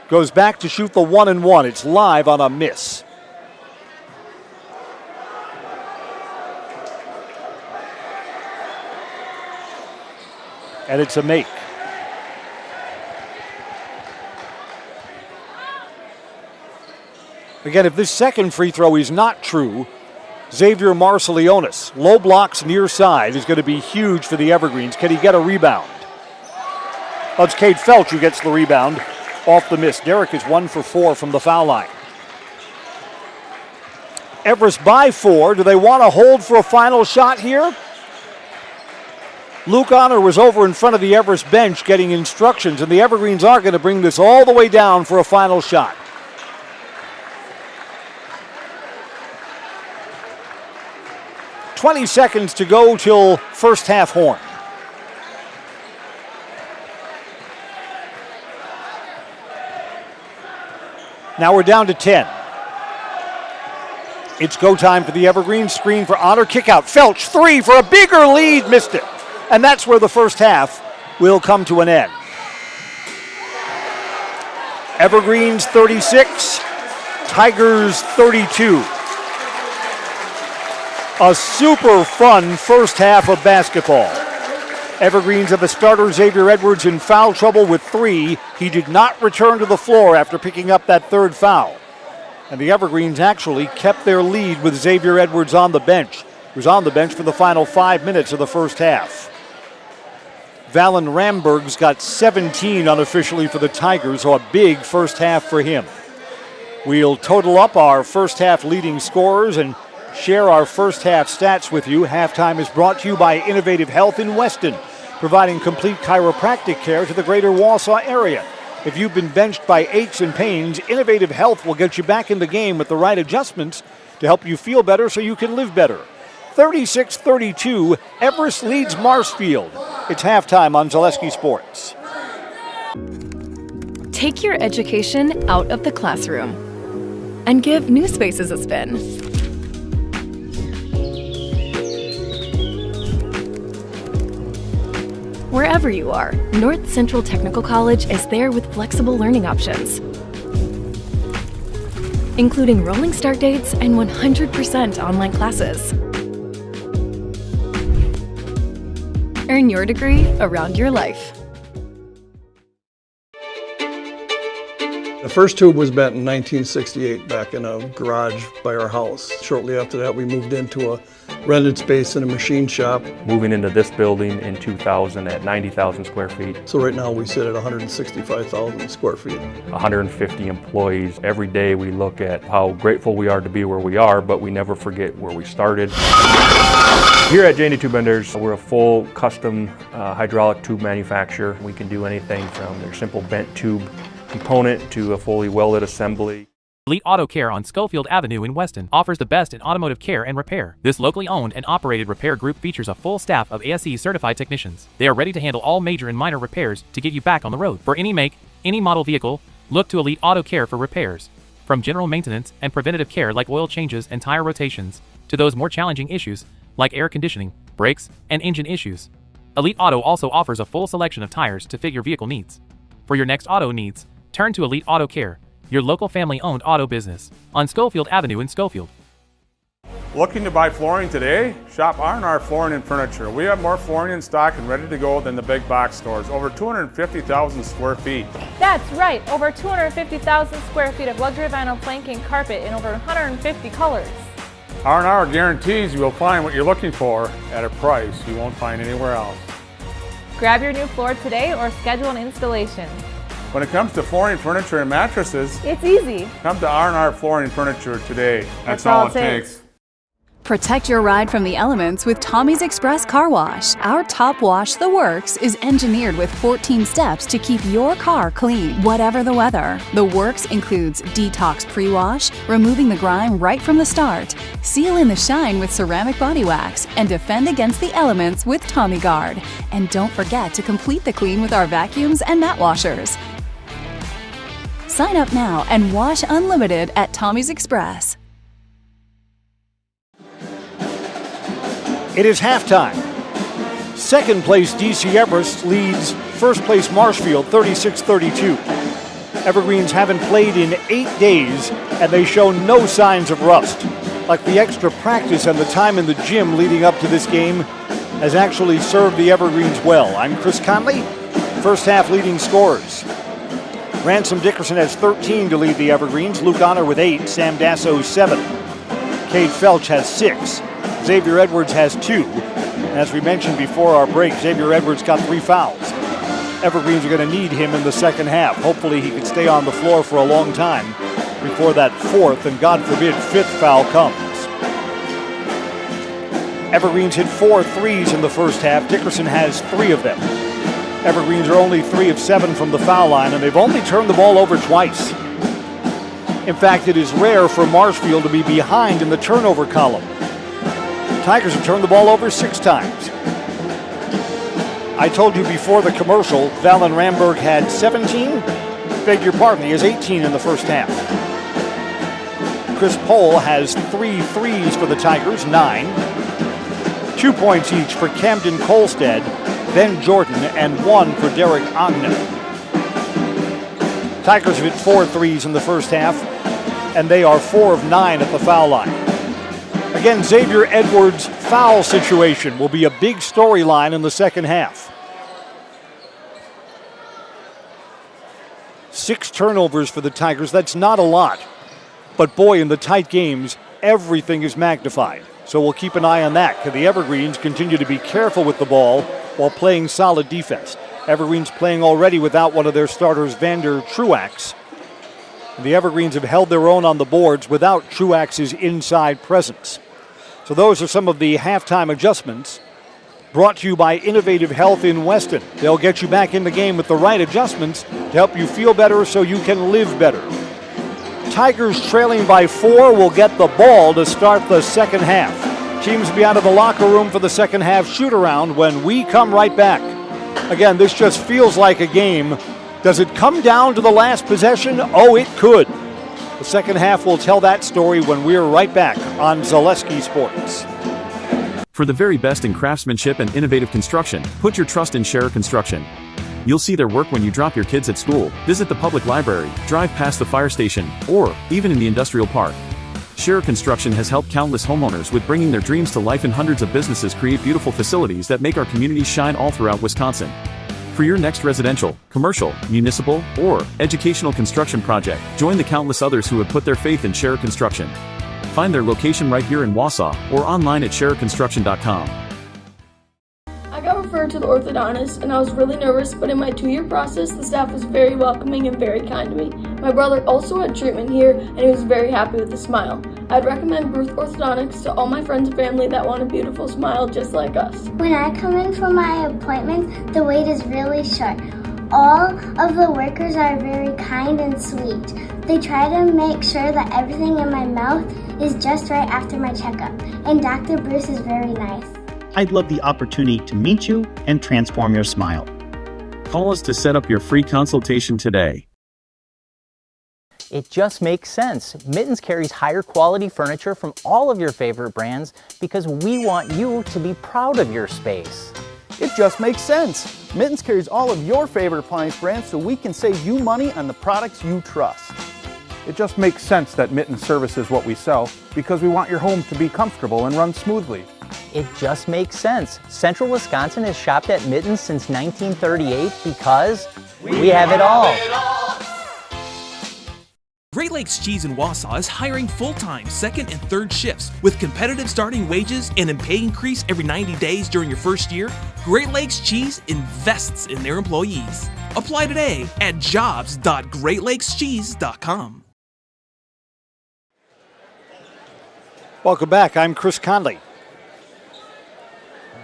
Speaker 1: goes back to shoot the 1-1. It's live on a miss. And it's a make. Again, if this second free throw is not true, Xavier Marcelionis, low blocks near side, is going to be huge for the Evergreens. Can he get a rebound? Well, it's Cade Felch who gets the rebound off the miss. Derek is 1 for 4 from the foul line. Everest by 4. Do they want to hold for a final shot here? Luke Honor was over in front of the Everest bench getting instructions, and the Evergreens are going to bring this all the way down for a final shot. "20 seconds to go till first half horn. Now we're down to 10. It's go time for the Evergreens. Screen for Honor. Kick out. Felch, 3 for a bigger lead. Missed it. And that's where the first half will come to an end. Evergreens 36, Tigers 32. A super fun first half of basketball. Evergreens have a starter, Xavier Edwards, in foul trouble with 3. He did not return to the floor after picking up that third foul. And the Evergreens actually kept their lead with Xavier Edwards on the bench. He was on the bench for the final 5 minutes of the first half. Valen Ramberg's got 17 unofficially for the Tigers, so a big first half for him. We'll total up our first half leading scorers and share our first half stats with you. Halftime is brought to you by Innovative Health in Weston, providing complete chiropractic care to the greater Wausau area. If you've been benched by aches and pains, Innovative Health will get you back in the game with the right adjustments to help you feel better so you can live better. 36-32, Everest leads Marshfield. It's halftime on Zaleski Sports.
Speaker 6: Take your education out of the classroom and give New Spaces a spin. Wherever you are, North Central Technical College is there with flexible learning options, including rolling start dates and 100% online classes. Earn your degree around your life.
Speaker 7: The first tube was bent in 1968 back in a garage by our house. Shortly after that, we moved into a rented space in a machine shop.
Speaker 8: Moving into this building in 2000 at 90,000 square feet.
Speaker 7: So right now we sit at 165,000 square feet.
Speaker 8: 150 employees. Every day we look at how grateful we are to be where we are, but we never forget where we started. Here at J&D Tube Benders, we're a full custom hydraulic tube manufacturer. We can do anything from their simple bent tube component to a fully welded assembly.
Speaker 9: Elite Auto Care on Schofield Avenue in Weston offers the best in automotive care and repair. This locally owned and operated repair group features a full staff of ASE certified technicians. They are ready to handle all major and minor repairs to get you back on the road. For any make, any model vehicle, look to Elite Auto Care for repairs. From general maintenance and preventative care like oil changes and tire rotations, to those more challenging issues like air conditioning, brakes, and engine issues. Elite Auto also offers a full selection of tires to fit your vehicle needs. For your next auto needs, turn to Elite Auto Care, your local family-owned auto business on Schofield Avenue in Schofield.
Speaker 10: Looking to buy flooring today? Shop R&R Flooring and Furniture. We have more flooring in stock and ready to go than the big box stores. Over 250,000 square feet.
Speaker 11: That's right, over 250,000 square feet of luxury vinyl planking carpet in over 150 colors.
Speaker 10: R&R guarantees you will find what you're looking for at a price you won't find anywhere else.
Speaker 11: Grab your new floor today or schedule an installation.
Speaker 10: When it comes to flooring, furniture, and mattresses,
Speaker 11: it's easy.
Speaker 10: Come to R&R Flooring and Furniture today. That's all it takes.
Speaker 12: Protect your ride from the elements with Tommy's Express Car Wash. Our top wash, The Works, is engineered with 14 steps to keep your car clean, whatever the weather. The Works includes detox pre-wash, removing the grime right from the start, seal in the shine with ceramic body wax, and defend against the elements with Tommy Guard. And don't forget to complete the clean with our vacuums and mat washers. Sign up now and wash unlimited at Tommy's Express.
Speaker 1: It is halftime. Second place DC Everest leads first place Marshfield 36-32. Evergreens haven't played in 8 days, and they show no signs of rust. Like the extra practice and the time in the gym leading up to this game has actually served the Evergreens well. I'm Chris Conley. First half leading scorers. Ransom Dickerson has 13 to lead the Evergreens. Luke Honor with 8. Sam Dasso 7. Cade Felch has 6. Xavier Edwards has 2. And as we mentioned before our break, Xavier Edwards got 3 fouls. Evergreens are going to need him in the second half. Hopefully he can stay on the floor for a long time before that 4th and, God forbid, 5th foul comes. Evergreens hit 4 threes in the first half. Dickerson has 3 of them. Evergreens are only 3 of 7 from the foul line, and they've only turned the ball over twice. In fact, it is rare for Marshfield to be behind in the turnover column. Tigers have turned the ball over 6 times. I told you before the commercial, Valen Ramberg had 17. Beg your pardon, he has 18 in the first half. Chris Pohl has 3 threes for the Tigers, 9. 2 points each for Camden Kolstad, Ben Jordan, and 1 for Derek Ogden. Tigers have hit 4 threes in the first half, and they are 4 of 9 at the foul line. Again, Xavier Edwards' foul situation will be a big storyline in the second half. 6 turnovers for the Tigers, that's not a lot. But boy, in the tight games, everything is magnified. So we'll keep an eye on that. Can the Evergreens continue to be careful with the ball while playing solid defense? Evergreens playing already without one of their starters, Vander Truax. The Evergreens have held their own on the boards without Truax's inside presence. So those are some of the halftime adjustments brought to you by Innovative Health in Weston. They'll get you back in the game with the right adjustments to help you feel better so you can live better. Tigers trailing by 4 will get the ball to start the second half. Teams will be out of the locker room for the second half shoot-around when we come right back. Again, this just feels like a game. Does it come down to the last possession? Oh, it could. The second half will tell that story when we're right back on Zaleski Sports.
Speaker 13: For the very best in craftsmanship and innovative construction, put your trust in Scherer Construction. You'll see their work when you drop your kids at school, visit the public library, drive past the fire station, or even in the industrial park. Scherer Construction has helped countless homeowners with bringing their dreams to life, and hundreds of businesses create beautiful facilities that make our communities shine all throughout Wisconsin. For your next residential, commercial, municipal, or educational construction project, join the countless others who have put their faith in Scherer Construction. Find their location right here in Wausau or online at schererconstruction.com.
Speaker 14: I got referred to the orthodontist and I was really nervous, but in my 2-year process, the staff was very welcoming and very kind to me. My brother also had treatment here and he was very happy with the smile. I'd recommend Bruce Orthodontics to all my friends and family that want a beautiful smile just like us.
Speaker 15: When I come in for my appointment, the wait is really short. All of the workers are very kind and sweet. They try to make sure that everything in my mouth is just right after my checkup, and Dr. Bruce is very nice.
Speaker 16: I'd love the opportunity to meet you and transform your smile.
Speaker 13: Call us to set up your free consultation today.
Speaker 17: It just makes sense. Mittens carries higher quality furniture from all of your favorite brands because we want you to be proud of your space.
Speaker 18: It just makes sense. Mittens carries all of your favorite appliance brands so we can save you money on the products you trust.
Speaker 19: It just makes sense that Mittens services what we sell because we want your home to be comfortable and run smoothly.
Speaker 17: It just makes sense. Central Wisconsin has shopped at Mittens since 1938 because we have it all.
Speaker 20: Great Lakes Cheese in Wausau is hiring full-time second and third shifts with competitive starting wages and a pay increase every 90 days during your first year. Great Lakes Cheese invests in their employees. Apply today at jobs.greatlakescheese.com.
Speaker 1: Welcome back. I'm Chris Conley.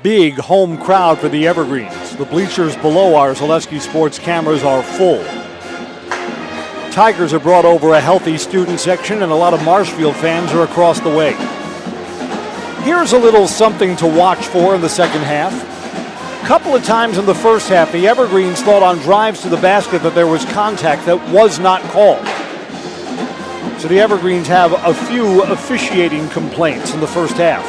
Speaker 1: Big home crowd for the Evergreens. The bleachers below our Zaleski Sports cameras are full. Tigers have brought over a healthy student section, and a lot of Marshfield fans are across the way. Here's a little something to watch for in the second half. A couple of times in the first half, the Evergreens thought on drives to the basket that there was contact that was not called. So the Evergreens have a few officiating complaints in the first half.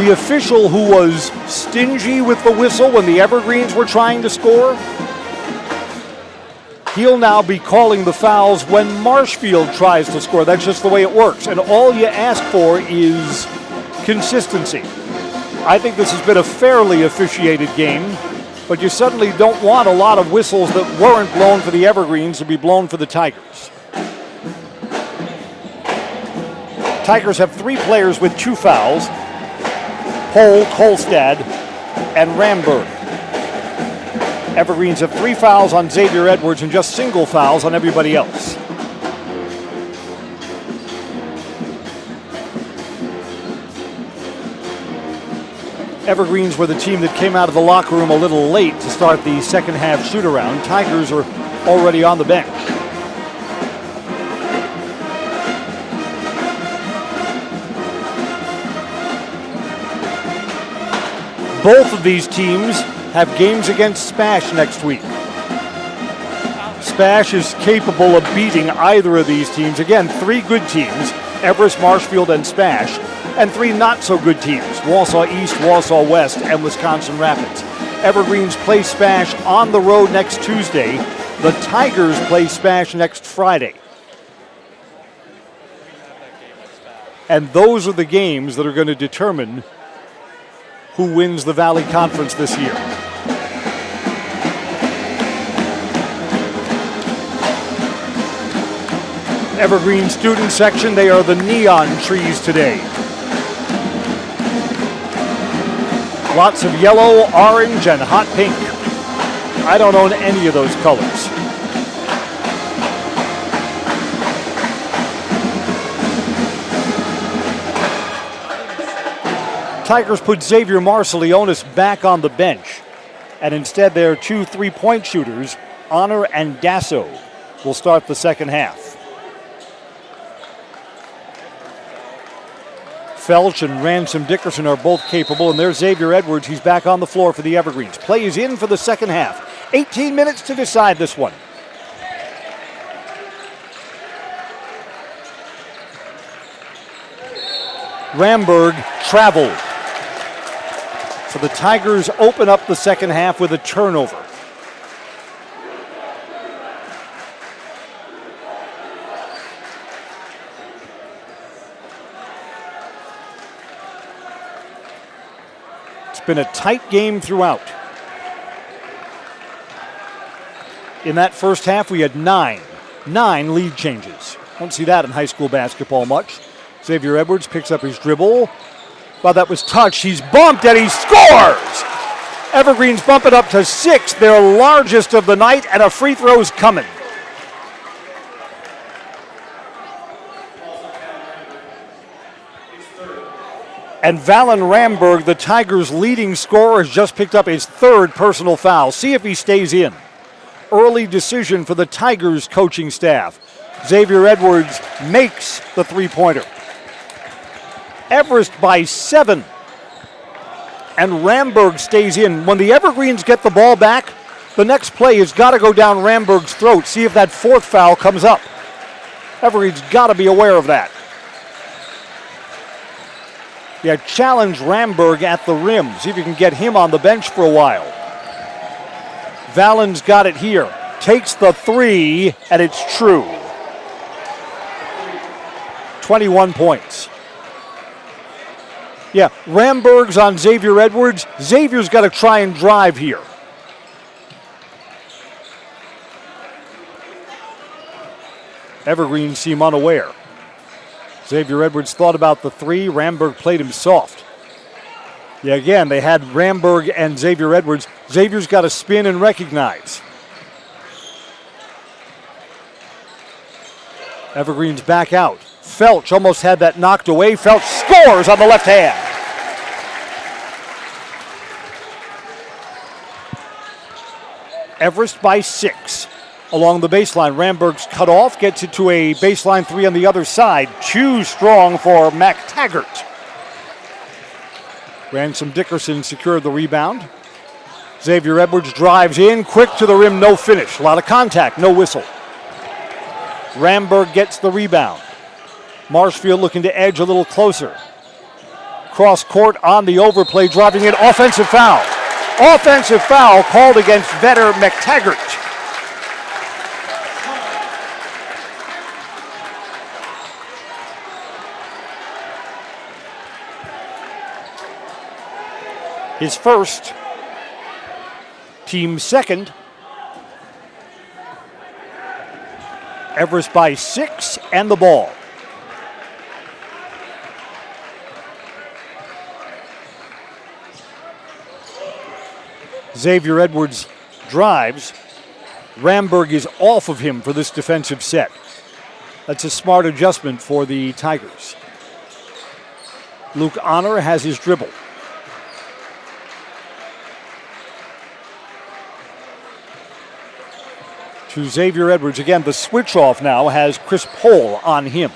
Speaker 1: the official who was stingy with the whistle when the Evergreens were trying to score, he'll now be calling the fouls when Marshfield tries to score. That's just the way it works. And all you ask for is consistency. I think this has been a fairly officiated game, but you suddenly don't want a lot of whistles that weren't blown for the Evergreens to be blown for the Tigers. Tigers have 3 players with 2 fouls: Pohl, Kolstad, and Ramberg. Evergreens have 3 fouls on Xavier Edwards and just single fouls on everybody else. Evergreens were the team that came out of the locker room a little late to start the second half shoot-around. Tigers are already on the bench. Both of these teams have games against Spash next week. Spash is capable of beating either of these teams. Again, 3 good teams, Everest, Marshfield, and Spash, and 3 not-so-good teams, Wausau East, Wausau West, and Wisconsin Rapids. Evergreens play Spash on the road next Tuesday. The Tigers play Spash next Friday. And those are the games that are going to determine who wins the Valley Conference this year. Evergreen student section, they are the neon trees today. Lots of yellow, orange, and hot pink. I don't own any of those colors. Tigers put Xavier Marcelionis back on the bench, and instead their 2 3-point shooters, Honor and Dasso, will start the second half. Felch and Ransom Dickerson are both capable, and there's Xavier Edwards. He's back on the floor for the Evergreens. Play is in for the second half. 18 minutes to decide this one. Ramberg traveled. So the Tigers open up the second half with a turnover. It's been a tight game throughout. In that first half, we had 9 lead changes. Don't see that in high school basketball much. Xavier Edwards picks up his dribble. Well, that was touched. He's bumped and he scores! Evergreens bump it up to 6, their largest of the night, and a free throw's coming. And Valen Ramberg, the Tigers' leading scorer, has just picked up his 3rd personal foul. See if he stays in. Early decision for the Tigers coaching staff. Xavier Edwards makes the 3-pointer. Everest by 7. And Ramberg stays in. When the Evergreens get the ball back, the next play has got to go down Ramberg's throat. See if that 4th foul comes up. Evergreens got to be aware of that. Yeah, challenge Ramberg at the rim. See if you can get him on the bench for a while. Valen's got it here. Takes the 3, and it's true. 21 points. Yeah, Ramberg's on Xavier Edwards. Xavier's got to try and drive here. Evergreens seem unaware. Xavier Edwards thought about the 3. Ramberg played him soft. Yeah, again, they had Ramberg and Xavier Edwards. Xavier's got to spin and recognize. Evergreens back out. Felch almost had that knocked away. Felch scores on the left hand. Everest by 6. Along the baseline, Ramberg's cut off, gets it to a baseline 3 on the other side. Too strong for Mac Taggart. Ransom Dickerson secured the rebound. Xavier Edwards drives in, quick to the rim, no finish. A lot of contact, no whistle. Ramberg gets the rebound. Marshfield looking to edge a little closer. Cross court on the overplay, driving in, offensive foul. Offensive foul called against Vetter McTaggart. His first, team second. Everest by 6 and the ball. Xavier Edwards drives. Ramberg is off of him for this defensive set. That's a smart adjustment for the Tigers. Luke Honor has his dribble. To Xavier Edwards. Again, the switch off now has Chris Pohl on him.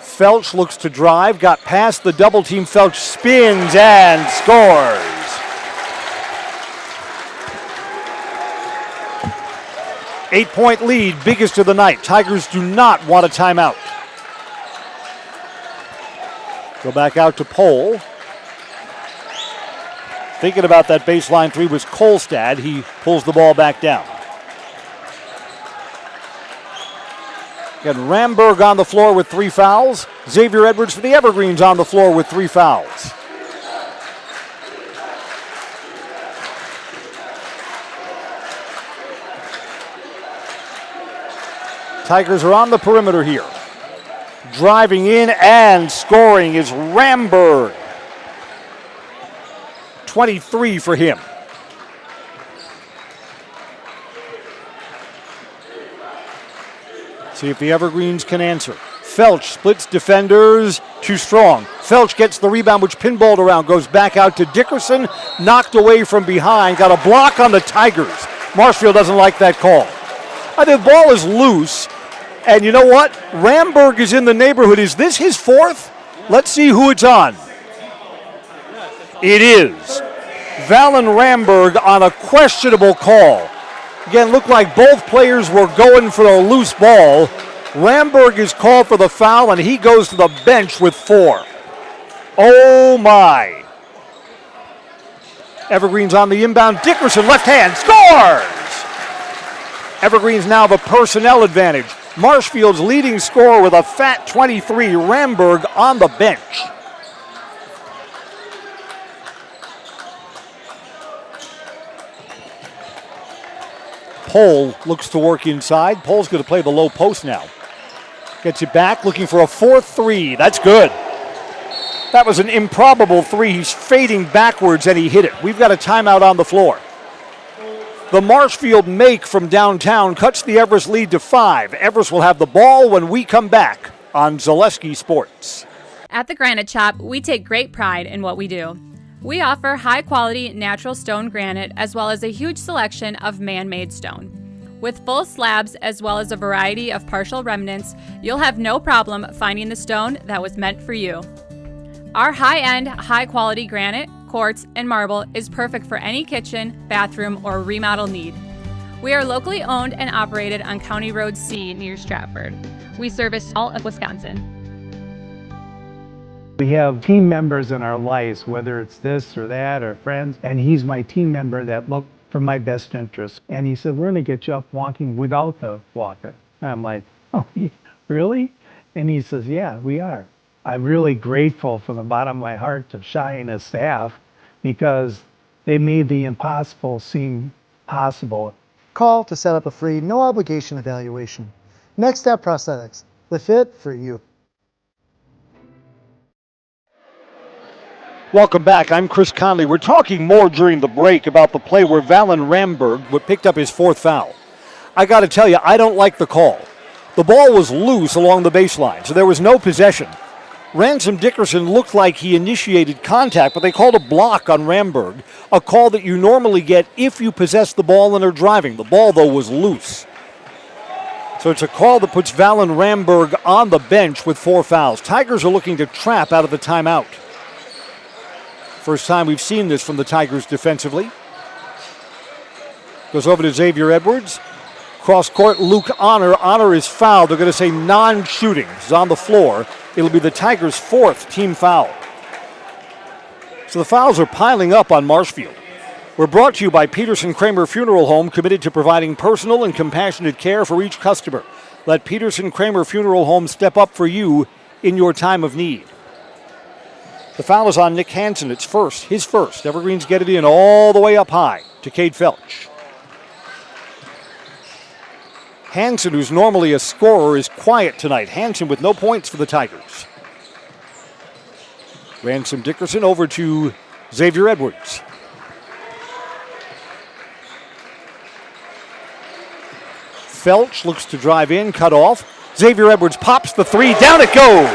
Speaker 1: Felch looks to drive, got past the double team. Felch spins and scores. Eight-point lead, biggest of the night. Tigers do not want a timeout. Go back out to Pohl. Thinking about that baseline three was Kolstad. He pulls the ball back down. Again, Ramberg on the floor with 3 fouls. Xavier Edwards for the Evergreens on the floor with 3 fouls. Tigers are on the perimeter here. Driving in and scoring is Ramberg. 23 for him. See if the Evergreens can answer. Felch splits defenders, too strong. Felch gets the rebound, which pinballed around, goes back out to Dickerson, knocked away from behind, got a block on the Tigers. Marshfield doesn't like that call. I think the ball is loose, and you know what? Ramberg is in the neighborhood. Is this his 4th? Let's see who it's on. It is. Valen Ramberg on a questionable call. Again, looked like both players were going for a loose ball. Ramberg is called for the foul, and he goes to the bench with 4. Oh, my. Evergreens on the inbound. Dickerson, left hand, scores! Evergreens now the personnel advantage. Marshfield's leading scorer with a fat 23. Ramberg on the bench. Pohl looks to work inside. Pohl's going to play the low post now. Gets it back, looking for a 4-3. That's good. That was an improbable 3. He's fading backwards, and he hit it. We've got a timeout on the floor. The Marshfield make from downtown cuts the Everest lead to 5. Everest will have the ball when we come back on Zaleski Sports.
Speaker 21: At the Granite Shop, we take great pride in what we do. We offer high-quality natural stone granite as well as a huge selection of man-made stone. With full slabs as well as a variety of partial remnants, you'll have no problem finding the stone that was meant for you. Our high-end, high-quality granite, quartz, and marble is perfect for any kitchen, bathroom, or remodel need. We are locally owned and operated on County Road C near Stratford. We service all of Wisconsin.
Speaker 22: We have team members in our lives, whether it's this or that or friends, and he's my team member that looked for my best interest. And he said, we're gonna get you up walking without the walker. And I'm like, oh, really? And he says, yeah, we are. I'm really grateful from the bottom of my heart to Shai and his staff because they made the impossible seem possible.
Speaker 23: Call to set up a free, no obligation evaluation. Next Step Prosthetics, the fit for you.
Speaker 1: Welcome back. I'm Chris Conley. We're talking more during the break about the play where Valen Ramberg picked up his 4th foul. I got to tell you, I don't like the call. The ball was loose along the baseline, so there was no possession. Ransom Dickerson looked like he initiated contact, but they called a block on Ramberg, a call that you normally get if you possess the ball and are driving. The ball, though, was loose. So it's a call that puts Valen Ramberg on the bench with 4 fouls. Tigers are looking to trap out of the timeout. First time we've seen this from the Tigers defensively. Goes over to Xavier Edwards. Cross court, Luke Honor. Honor is fouled. They're going to say non-shooting. He's on the floor. It'll be the Tigers' 4th team foul. So the fouls are piling up on Marshfield. We're brought to you by Peterson Kramer Funeral Home, committed to providing personal and compassionate care for each customer. Let Peterson Kramer Funeral Home step up for you in your time of need. The foul is on Nick Hansen. It's his first. Evergreens get it in all the way up high to Cade Felch. Hansen, who's normally a scorer, is quiet tonight. Hansen with no points for the Tigers. Ransom Dickerson over to Xavier Edwards. Felch looks to drive in, cut off. Xavier Edwards pops the three, down it goes.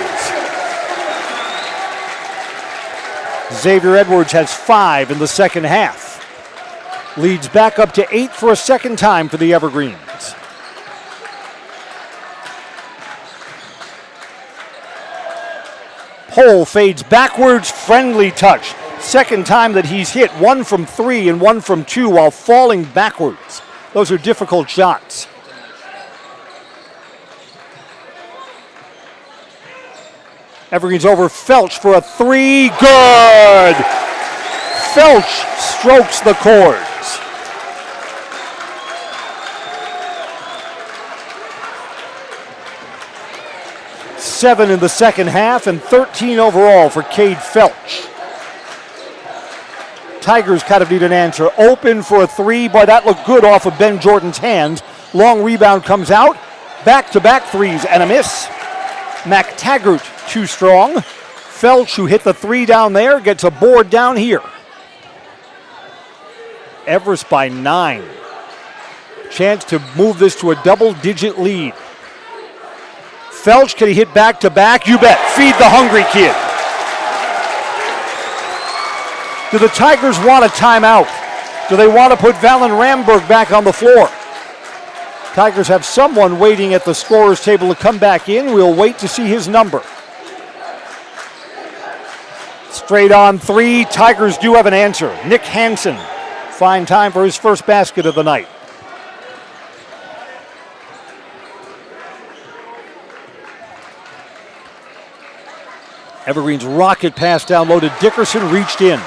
Speaker 1: Xavier Edwards has 5 in the second half. Leads back up to 8 for a second time for the Evergreens. Pole fades backwards, friendly touch. Second time that he's hit, 1 from 3 and 1 from 2 while falling backwards. Those are difficult shots. Evergreens over Felch for a 3, good! Felch strokes the chords. Seven in the second half and 13 overall for Cade Felch. Tigers kind of need an answer. Open for a 3. Boy, that looked good off of Ben Jordan's hands. Long rebound comes out. Back-to-back threes and a miss. McTaggart too strong. Felch, who hit the 3 down there, gets a board down here. Everest by 9. Chance to move this to a double-digit lead. Felch, can he hit back-to-back? You bet. Feed the hungry kid. Do the Tigers want a timeout? Do they want to put Valen Ramberg back on the floor? Tigers have someone waiting at the scorer's table to come back in. We'll wait to see his number. Straight on 3. Tigers do have an answer. Nick Hansen. Fine time for his first basket of the night. Evergreen's rocket pass down low to Dickerson, reached in.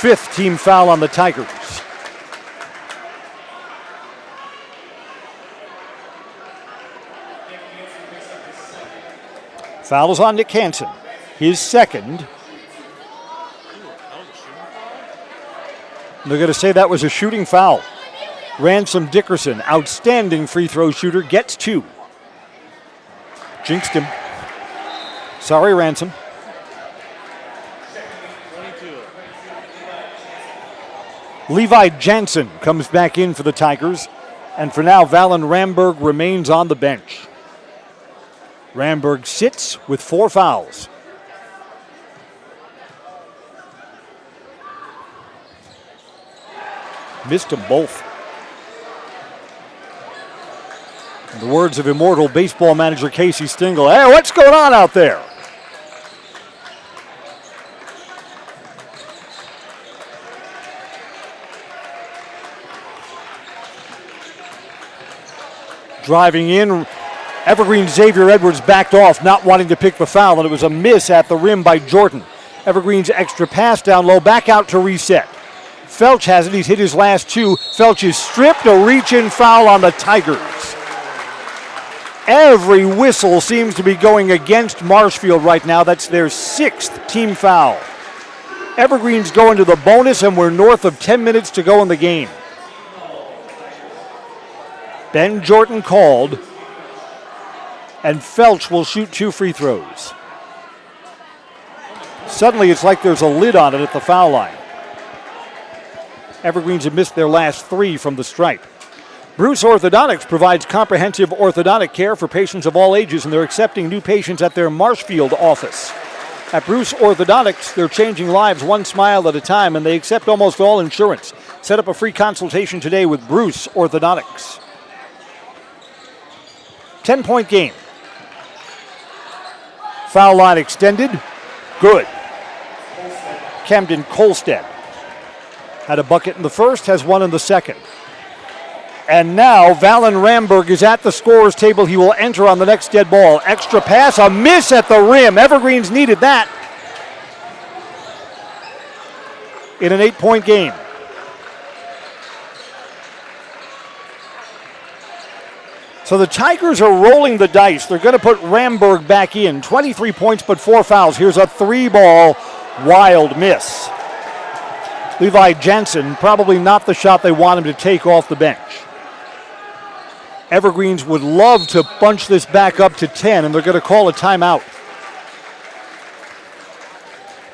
Speaker 1: 5th team foul on the Tigers. Foul is on Nick Hansen. His second. They're going to say that was a shooting foul. Ransom Dickerson, outstanding free throw shooter, gets 2. Jinxed him. Sorry, Ransom. Levi Jansen comes back in for the Tigers. And for now, Valen Ramberg remains on the bench. Ramberg sits with 4 fouls. Missed them both. In the words of immortal baseball manager Casey Stengel, hey, what's going on out there? Driving in, Evergreen Xavier Edwards backed off, not wanting to pick the foul, and it was a miss at the rim by Jordan. Evergreen's extra pass down low, back out to reset. Felch has it, he's hit his last 2. Felch is stripped, a reach-in foul on the Tigers. Every whistle seems to be going against Marshfield right now. That's their 6th team foul. Evergreen's going to the bonus, and we're north of 10 minutes to go in the game. Ben Jordan called, and Felch will shoot 2 free throws. Suddenly it's like there's a lid on it at the foul line. Evergreens have missed their last 3 from the stripe. Bruce Orthodontics provides comprehensive orthodontic care for patients of all ages, and they're accepting new patients at their Marshfield office. At Bruce Orthodontics, they're changing lives one smile at a time, and they accept almost all insurance. Set up a free consultation today with Bruce Orthodontics. 10-point game. Foul line extended. Good. Camden Kolstad had a bucket in the first, has 1 in the second. And now Valen Ramberg is at the scorer's table. He will enter on the next dead ball. Extra pass, a miss at the rim. Evergreens needed that in an 8-point game. So the Tigers are rolling the dice. They're going to put Ramberg back in. 23 points, but 4 fouls. Here's a 3-ball wild miss. Levi Jensen, probably not the shot they want him to take off the bench. Evergreens would love to bunch this back up to 10, and they're going to call a timeout.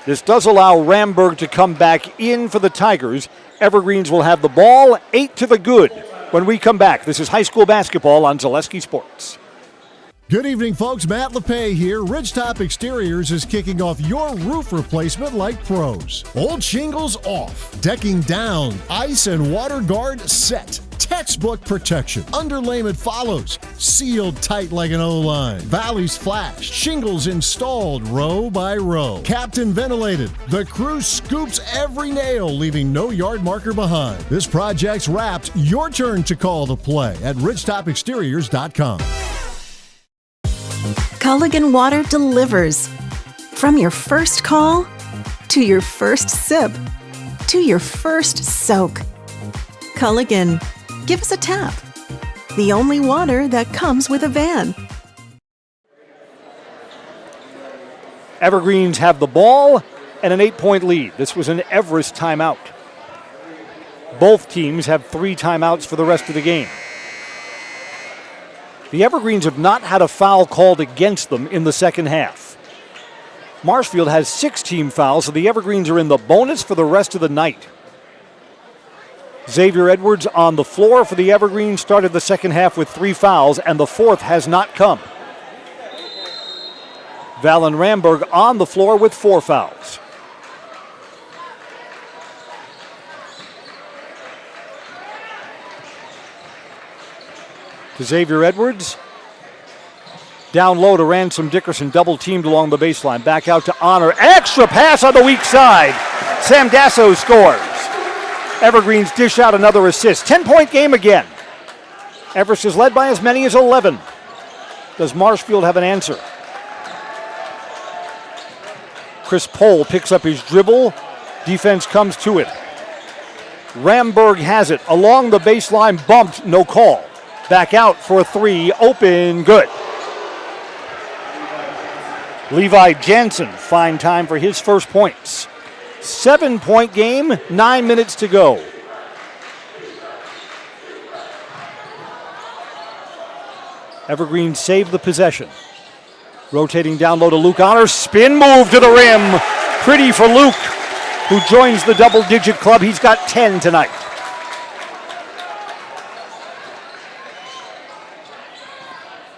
Speaker 1: This does allow Ramberg to come back in for the Tigers. Evergreens will have the ball, 8 to the good. When we come back, this is high school basketball on Zaleski Sports.
Speaker 2: Good evening, folks. Matt LePay here. Ridgetop Exteriors is kicking off your roof replacement like pros. Old shingles off, decking down, ice and water guard set. Textbook protection. Underlayment follows. Sealed tight like an O-line. Valleys flashed. Shingles installed row by row. Captain ventilated. The crew scoops every nail, leaving no yard marker behind. This project's wrapped. Your turn to call the play at ridgetopexteriors.com.
Speaker 3: Culligan Water delivers. From your first call, to your first sip, to your first soak. Culligan, give us a tap. The only water that comes with a van.
Speaker 1: Evergreens have the ball and an 8-point lead. This was an Everest timeout. Both teams have 3 timeouts for the rest of the game. The Evergreens have not had a foul called against them in the second half. Marshfield has 6 team fouls, so the Evergreens are in the bonus for the rest of the night. Xavier Edwards on the floor for the Evergreens started the second half with 3 fouls, and the 4th has not come. Valen Ramberg on the floor with 4 fouls. To Xavier Edwards. Down low to Ransom Dickerson, double teamed along the baseline. Back out to Honor. Extra pass on the weak side. Sam Dasso scores. Evergreens dish out another assist. 10-point game again. Everest is led by as many as 11. Does Marshfield have an answer? Chris Pohl picks up his dribble. Defense comes to it. Ramberg has it. Along the baseline, bumped, no call. Back out for a 3, open, good. Levi Jensen, fine time for his first points. 7-point game, 9 minutes to go. Evergreen saved the possession. Rotating down low to Luke Honor, spin move to the rim. Pretty for Luke, who joins the double-digit club. He's got 10 tonight.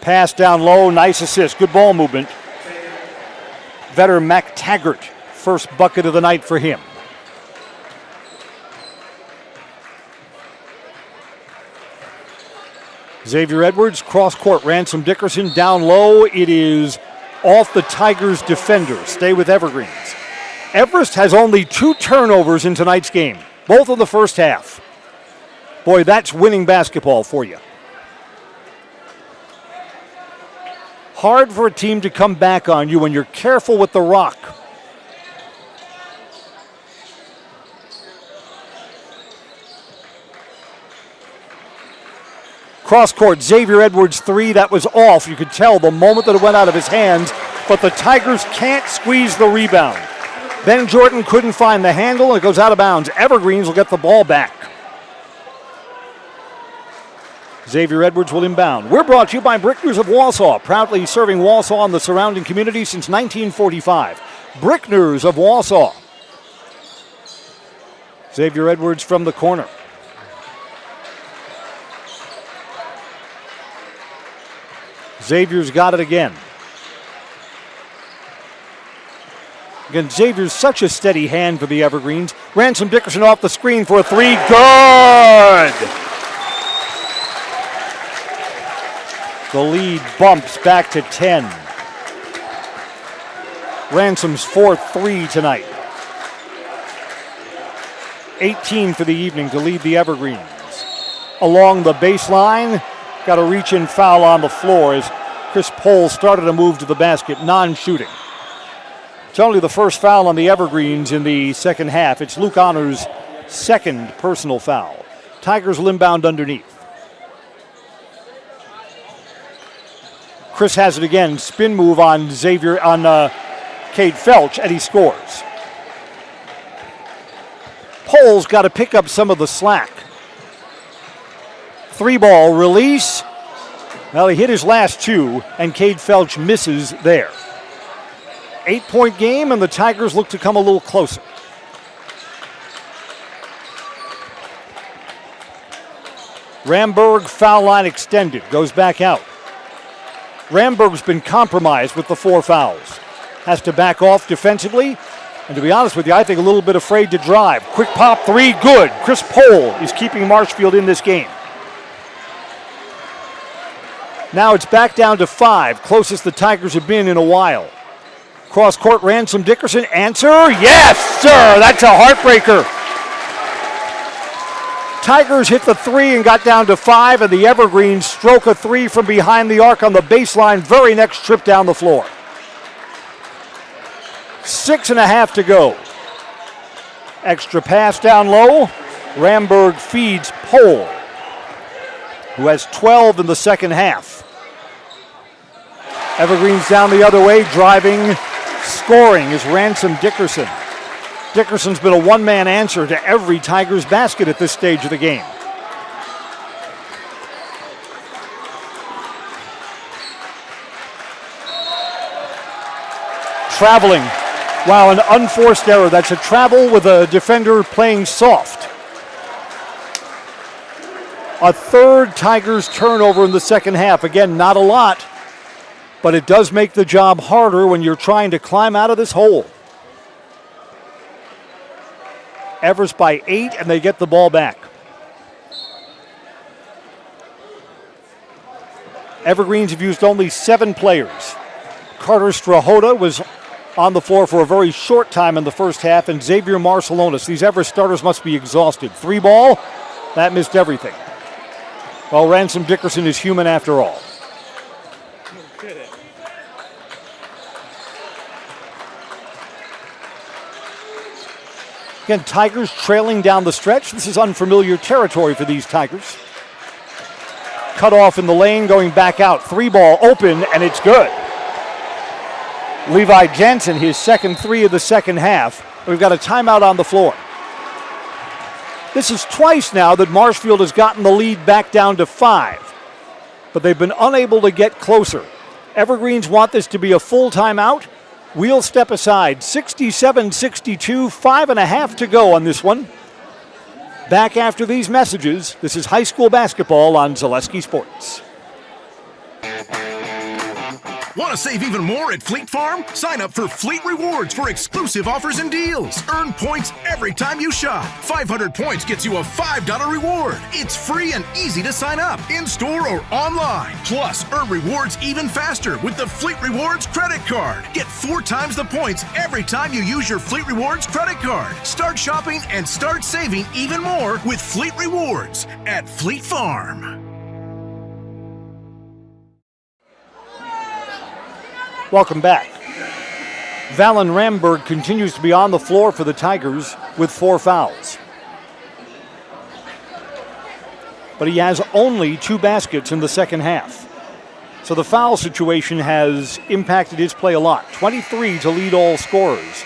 Speaker 1: Pass down low, nice assist, good ball movement. Veteran Mac Taggart, first bucket of the night for him. Xavier Edwards, cross court, Ransom Dickerson down low. It is off the Tigers' defender. Stay with Evergreens. Everest has only 2 turnovers in tonight's game, both in the first half. Boy, that's winning basketball for you. Hard for a team to come back on you when you're careful with the rock. Cross court, Xavier Edwards 3, that was off. You could tell the moment that it went out of his hands, but the Tigers can't squeeze the rebound. Ben Jordan couldn't find the handle, and it goes out of bounds. Evergreens will get the ball back. Xavier Edwards will inbound. We're brought to you by Brickners of Wausau, proudly serving Wausau and the surrounding community since 1945. Brickners of Wausau. Xavier Edwards from the corner. Xavier's got it again. Again, Xavier's such a steady hand for the Evergreens. Ransom Dickerson off the screen for a 3. Good! The lead bumps back to 10. Ransom's 4th 3 tonight. 18 for the evening to lead the Evergreens. along the baseline. Got a reach-in foul on the floor as Chris Pohl started to move to the basket, non-shooting. It's only the first foul on the Evergreens in the second half. It's Luke Honor's second personal foul. Tigers will inbound underneath. Chris has it again. Spin move on Cade Felch, and he scores. Pohl's got to pick up some of the slack. 3-ball release. Well, he hit his last two, and Cade Felch misses there. 8-point game, and the Tigers look to come a little closer. Ramberg foul line extended, goes back out. Ramberg's been compromised with the 4 fouls. Has to back off defensively, and to be honest with you, I think a little bit afraid to drive. Quick pop 3, good. Chris Pohl is keeping Marshfield in this game. Now it's back down to 5, closest the Tigers have been in a while. Cross court, Ransom Dickerson, answer, yes, sir, that's a heartbreaker. Tigers hit the 3 and got down to 5, and the Evergreens stroke a 3 from behind the arc on the baseline, very next trip down the floor. 6.5 to go. Extra pass down low. Ramberg feeds Pohl, who has 12 in the second half. Evergreens down the other way, driving, scoring is Ransom Dickerson. Dickerson's been a one-man answer to every Tigers basket at this stage of the game. Traveling. Wow, an unforced error. That's a travel with a defender playing soft. A third Tigers turnover in the second half. Again, not a lot, but it does make the job harder when you're trying to climb out of this hole. Everest by 8, and they get the ball back. Evergreens have used only 7 players. Carter Strahota was on the floor for a very short time in the first half, and Xavier Marcelonis. These Everest starters must be exhausted. 3-ball, that missed everything. Well, Ransom Dickerson is human after all. Again, Tigers trailing down the stretch. This is unfamiliar territory for these Tigers. Cut off in the lane, going back out. 3-ball open, and it's good. Levi Jansen, his second 3 of the second half. We've got a timeout on the floor. This is twice now that Marshfield has gotten the lead back down to 5, but they've been unable to get closer. Evergreens want this to be a full timeout. We'll step aside. 67-62, 5.5 to go on this one. Back after these messages. This is high school basketball on Zaleski Sports.
Speaker 4: Want to save even more at Fleet Farm? Sign up for Fleet Rewards for exclusive offers and deals. Earn points every time you shop. 500 points gets you a $5 reward. It's free and easy to sign up, in-store or online. Plus, earn rewards even faster with the Fleet Rewards credit card. Get 4 times the points every time you use your Fleet Rewards credit card. Start shopping and start saving even more with Fleet Rewards at Fleet Farm.
Speaker 1: Welcome back. Valen Ramberg continues to be on the floor for the Tigers with 4 fouls. But he has only 2 baskets in the second half. So the foul situation has impacted his play a lot. 23 to lead all scorers.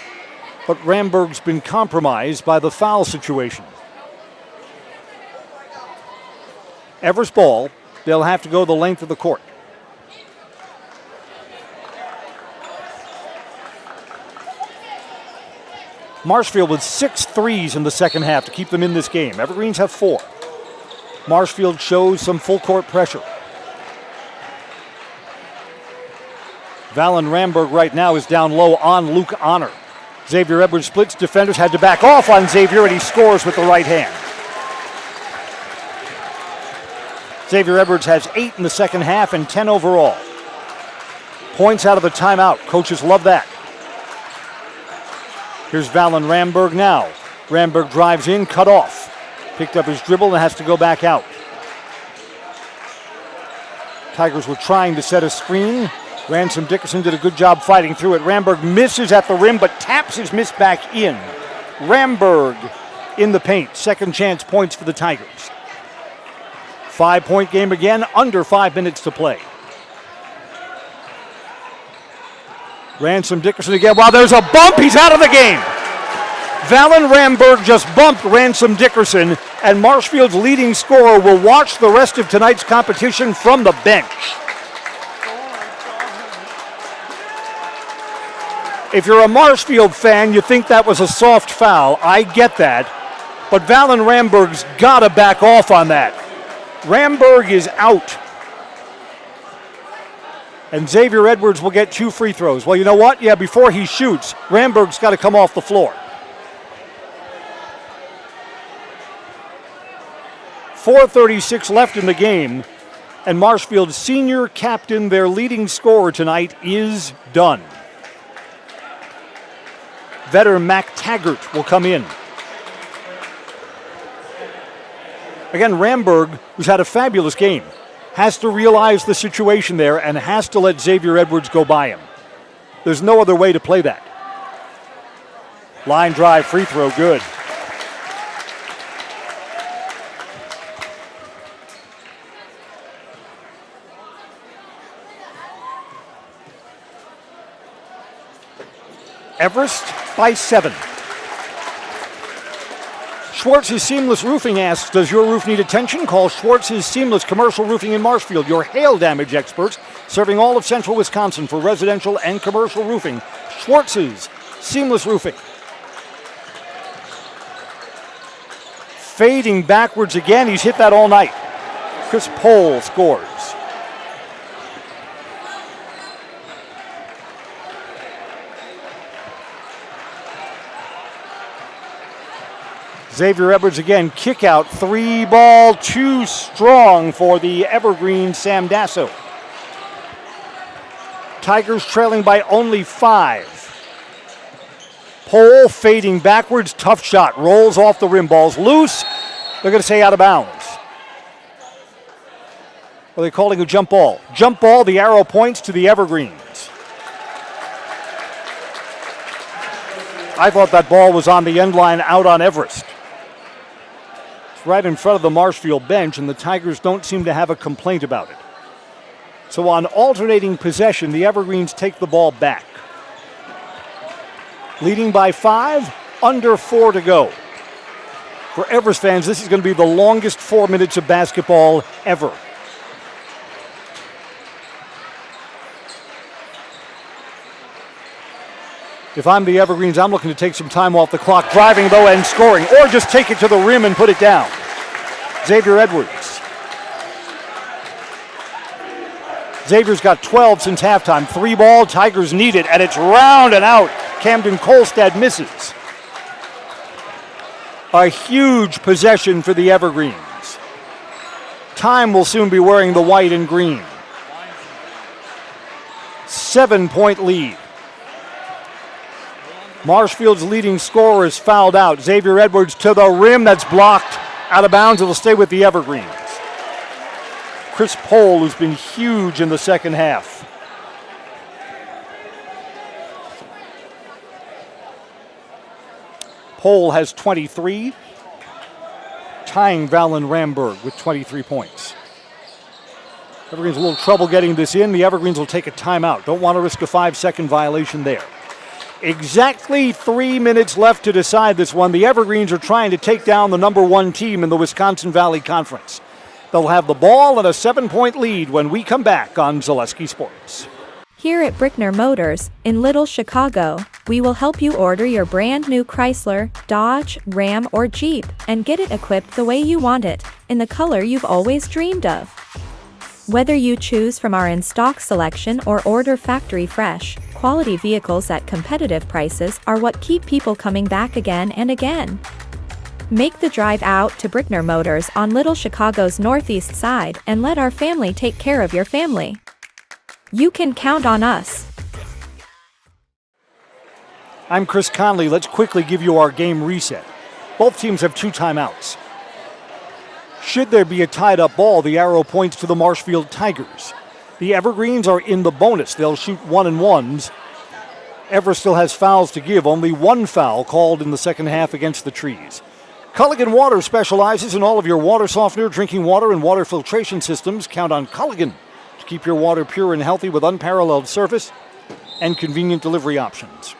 Speaker 1: But Ramberg's been compromised by the foul situation. Everest ball, they'll have to go the length of the court. Marshfield with 6 threes in the second half to keep them in this game. Evergreens have 4. Marshfield shows some full court pressure. Valen Ramberg right now is down low on Luke Honor. Xavier Edwards splits. Defenders had to back off on Xavier, and he scores with the right hand. Xavier Edwards has 8 in the second half and 10 overall. Points out of the timeout. Coaches love that. Here's Valen Ramberg now. Ramberg drives in, cut off. Picked up his dribble and has to go back out. Tigers were trying to set a screen. Ransom Dickerson did a good job fighting through it. Ramberg misses at the rim, but taps his miss back in. Ramberg in the paint. Second chance points for the Tigers. 5-point game again, under 5 minutes to play. Ransom Dickerson again. Wow, there's a bump. He's out of the game. Valen Ramberg just bumped Ransom Dickerson, and Marshfield's leading scorer will watch the rest of tonight's competition from the bench. If you're a Marshfield fan, you think that was a soft foul. I get that. But Valen Ramberg's got to back off on that. Ramberg is out. And Xavier Edwards will get 2 free throws. Well, you know what? Yeah, before he shoots, Ramberg's got to come off the floor. 4:36 left in the game, and Marshfield's senior captain, their leading scorer tonight, is done. Veteran Mac Taggart will come in. Again, Ramberg, who's had a fabulous game, has to realize the situation there and has to let Xavier Edwards go by him. There's no other way to play that. Line drive, free throw, good. Everest by 7. Schwartz's Seamless Roofing asks, does your roof need attention? Call Schwartz's Seamless Commercial Roofing in Marshfield, your hail damage experts, serving all of central Wisconsin for residential and commercial roofing. Schwartz's Seamless Roofing. Fading backwards again. He's hit that all night. Chris Pohl scores. Xavier Edwards again, kick out, 3 ball, too strong for the Evergreen Sam Dasso. Tigers trailing by only 5. Pohl fading backwards, tough shot, rolls off the rim, ball's loose. They're going to say out of bounds. Are they calling a jump ball? Jump ball, the arrow points to the Evergreens. I thought that ball was on the end line out on Everest. Right in front of the Marshfield bench, and the Tigers don't seem to have a complaint about it. So on alternating possession, the Evergreens take the ball back. Leading by 5, under 4 to go. For Everest fans, this is going to be the longest 4 minutes of basketball ever. If I'm the Evergreens, I'm looking to take some time off the clock, driving though and scoring, or just take it to the rim and put it down. Xavier Edwards. Xavier's got 12 since halftime. 3 ball, Tigers need it, and it's round and out. Camden Kolstad misses. A huge possession for the Evergreens. Time will soon be wearing the white and green. 7-point lead. Marshfield's leading scorer is fouled out. Xavier Edwards to the rim, that's blocked. Out of bounds, it'll stay with the Evergreens. Chris Pohl, who's been huge in the second half. Pohl has 23, tying Valen Ramberg with 23 points. Evergreens a little trouble getting this in. The Evergreens will take a timeout. Don't want to risk a 5-second violation there. Exactly 3 minutes left to decide this one. The Evergreens are trying to take down the number 1 team in the Wisconsin Valley Conference. They'll have the ball and a 7-point lead when we come back on Zaleski Sports.
Speaker 5: Here at Brickner Motors, in Little Chicago, we will help you order your brand new Chrysler, Dodge, Ram, or Jeep and get it equipped the way you want it, in the color you've always dreamed of. Whether you choose from our in-stock selection or order factory fresh, quality vehicles at competitive prices are what keep people coming back again and again. Make the drive out to Brickner Motors on Little Chicago's northeast side and let our family take care of your family. You can count on us.
Speaker 1: I'm Chris Conley. Let's quickly give you our game reset. Both teams have 2 timeouts. Should there be a tied-up ball, the arrow points to the Marshfield Tigers. The Evergreens are in the bonus. They'll shoot 1-1s. Everest still has fouls to give. Only one foul called in the second half against the Trees. Culligan Water specializes in all of your water softener, drinking water, and water filtration systems. Count on Culligan to keep your water pure and healthy with unparalleled service and convenient delivery options.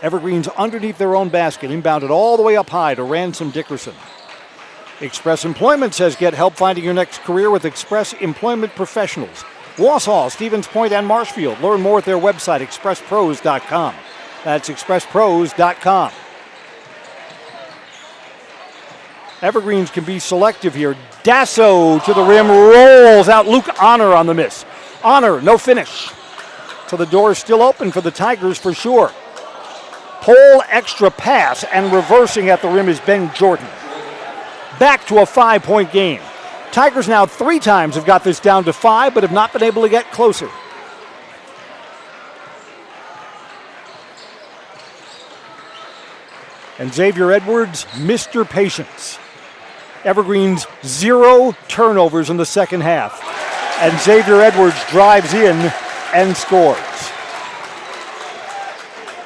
Speaker 1: Evergreens underneath their own basket, inbounded all the way up high to Ransom Dickerson. Express Employment says get help finding your next career with Express Employment Professionals. Wausau, Stevens Point, and Marshfield. Learn more at their website, expresspros.com. That's expresspros.com. Evergreens can be selective here. Dasso to the rim, rolls out. Luke Honor on the miss. Honor, no finish. So the door is still open for the Tigers for sure. Pole extra pass, and reversing at the rim is Ben Jordan. Back to a 5-point game. Tigers now 3 times have got this down to 5, but have not been able to get closer. And Xavier Edwards, Mr. Patience. Evergreens 0 turnovers in the second half. And Xavier Edwards drives in and scores.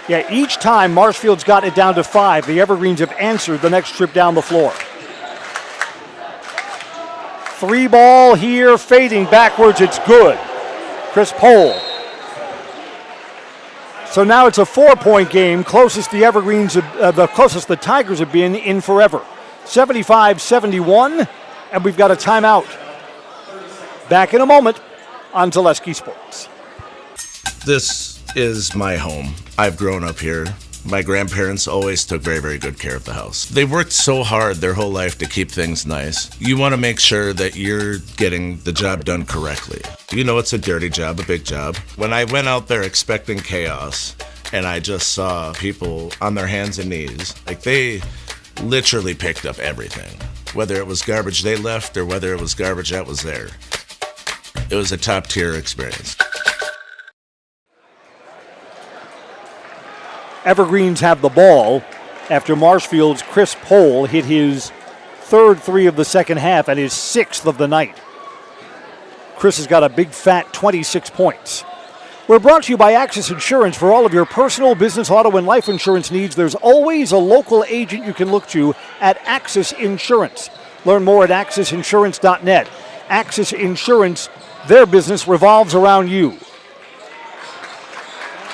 Speaker 1: Yeah, each time Marshfield's got it down to 5, the Evergreens have answered the next trip down the floor. 3 ball here, fading backwards, it's good. Chris Pohl. So now it's a 4-point game, closest the Evergreens, the closest the Tigers have been in forever. 75-71, and we've got a timeout. Back in a moment on Zaleski Sports.
Speaker 6: This is my home. I've grown up here. My grandparents always took very, very good care of the house. They worked so hard their whole life to keep things nice. You want to make sure that you're getting the job done correctly. You know it's a dirty job, a big job. When I went out there expecting chaos, and I just saw people on their hands and knees, like they literally picked up everything. Whether it was garbage they left or whether it was garbage that was there. It was a top-tier experience.
Speaker 1: Evergreens have the ball after Marshfield's Chris Pohl hit his 3rd 3 of the second half and his 6th of the night. Chris has got a big fat 26 points. We're brought to you by Axis Insurance. For all of your personal, business, auto, and life insurance needs, there's always a local agent you can look to at Axis Insurance. Learn more at AxisInsurance.net. Axis Insurance, their business revolves around you.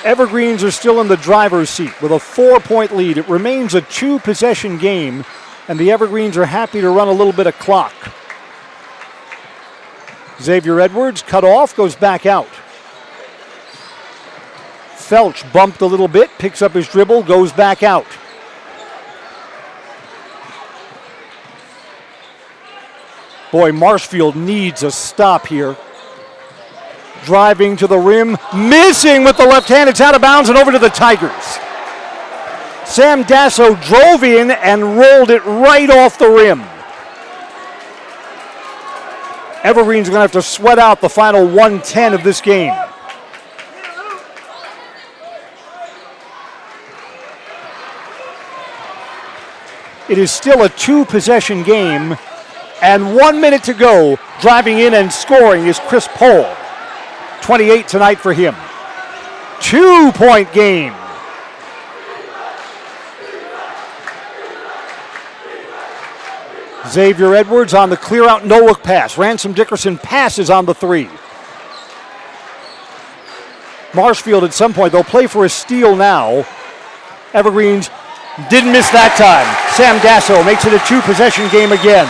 Speaker 1: Evergreens are still in the driver's seat with a 4-point lead. It remains a 2-possession game, and the Evergreens are happy to run a little bit of clock. Xavier Edwards cut off, goes back out. Felch bumped a little bit, picks up his dribble, goes back out. Boy, Marshfield needs a stop here. Driving to the rim, missing with the left hand. It's out of bounds and over to the Tigers. Sam Dasso drove in and rolled it right off the rim. Evergreens are going to have to sweat out the final 1:10 of this game. It is still a 2-possession game, and 1 minute to go. Driving in and scoring is Chris Pohl. 28 tonight for him. 2-point game. Xavier Edwards on the clear out, no look pass. Ransom Dickerson passes on the 3. Marshfield at some point, they'll play for a steal now. Evergreens didn't miss that time. Sam Dasso makes it a 2-possession game again.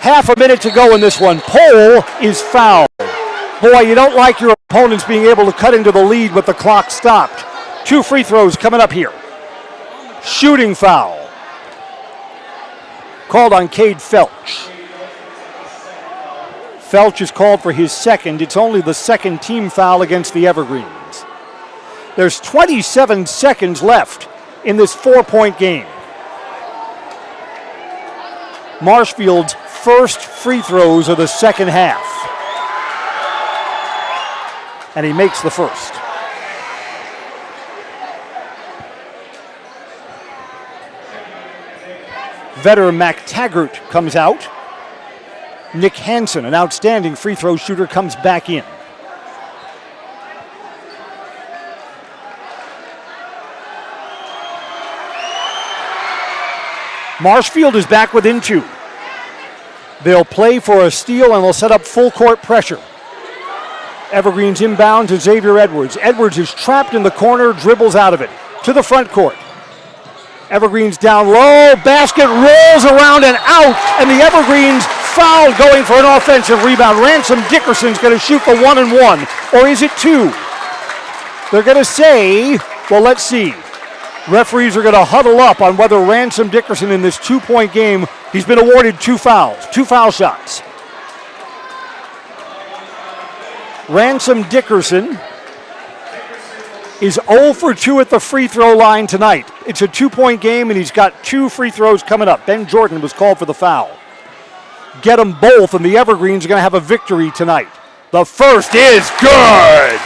Speaker 1: Half a minute to go in this one. Pohl is fouled. Boy, you don't like your opponents being able to cut into the lead with the clock stopped. 2 free throws coming up here. Shooting foul. Called on Cade Felch. Felch is called for his 2nd. It's only the 2nd team foul against the Evergreens. There's 27 seconds left in this 4-point game. Marshfield's first free throws of the second half. And he makes the first. Veteran McTaggart comes out. Nick Hansen, an outstanding free throw shooter, comes back in. Marshfield is back within 2. They'll play for a steal and they'll set up full court pressure. Evergreen's inbound to Xavier Edwards. Edwards is trapped in the corner, dribbles out of it to the front court. Evergreen's down low, basket rolls around and out, and the Evergreens foul going for an offensive rebound. Ransom Dickerson's going to shoot the 1 and 1, or is it 2? They're going to say, well, let's see. Referees are going to huddle up on whether Ransom Dickerson in this 2-point game, he's been awarded 2 fouls, 2 foul shots. Ransom Dickerson is 0 for 2 at the free throw line tonight. It's a 2-point game, and he's got 2 free throws coming up. Ben Jordan was called for the foul. Get them both, and the Evergreens are going to have a victory tonight. The first is good.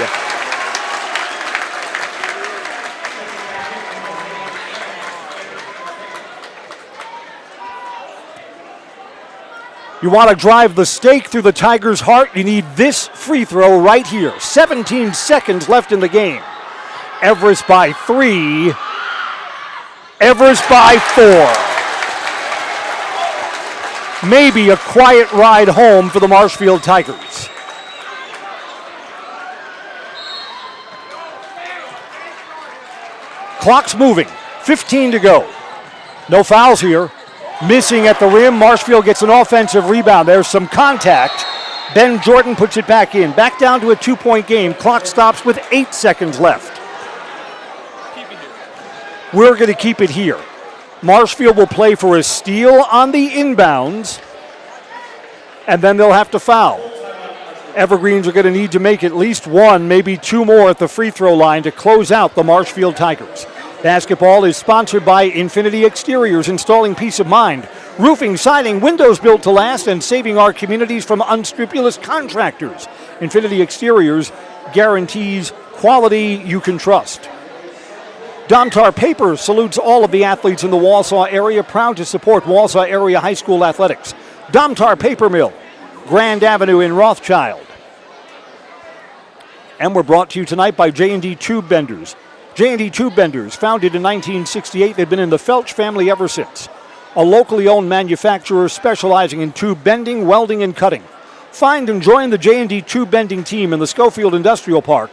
Speaker 1: You want to drive the stake through the Tigers' heart? You need this free throw right here. 17 seconds left in the game. Everest by 3. Everest by 4. Maybe a quiet ride home for the Marshfield Tigers. Clock's moving. 15 to go. No fouls here. Missing at the rim. Marshfield gets an offensive rebound. There's some contact. Ben Jordan puts it back in. Back down to a 2-point game. Clock stops with 8 seconds left. We're going to keep it here. Marshfield will play for a steal on the inbounds, and then they'll have to foul. Evergreens are going to need to make at least 1, maybe 2 more at the free throw line to close out the Marshfield Tigers. Basketball is sponsored by Infinity Exteriors, installing peace of mind, roofing, siding, windows built to last, and saving our communities from unscrupulous contractors. Infinity Exteriors guarantees quality you can trust. Domtar Paper salutes all of the athletes in the Wausau area, proud to support Wausau area high school athletics. Domtar Paper Mill, Grand Avenue in Rothschild. And we're brought to you tonight by J&D Tube Benders. J&D Tube Benders, founded in 1968, they've been in the Felch family ever since. A locally owned manufacturer specializing in tube bending, welding, and cutting. Find and join the J&D Tube Bending team in the Schofield Industrial Park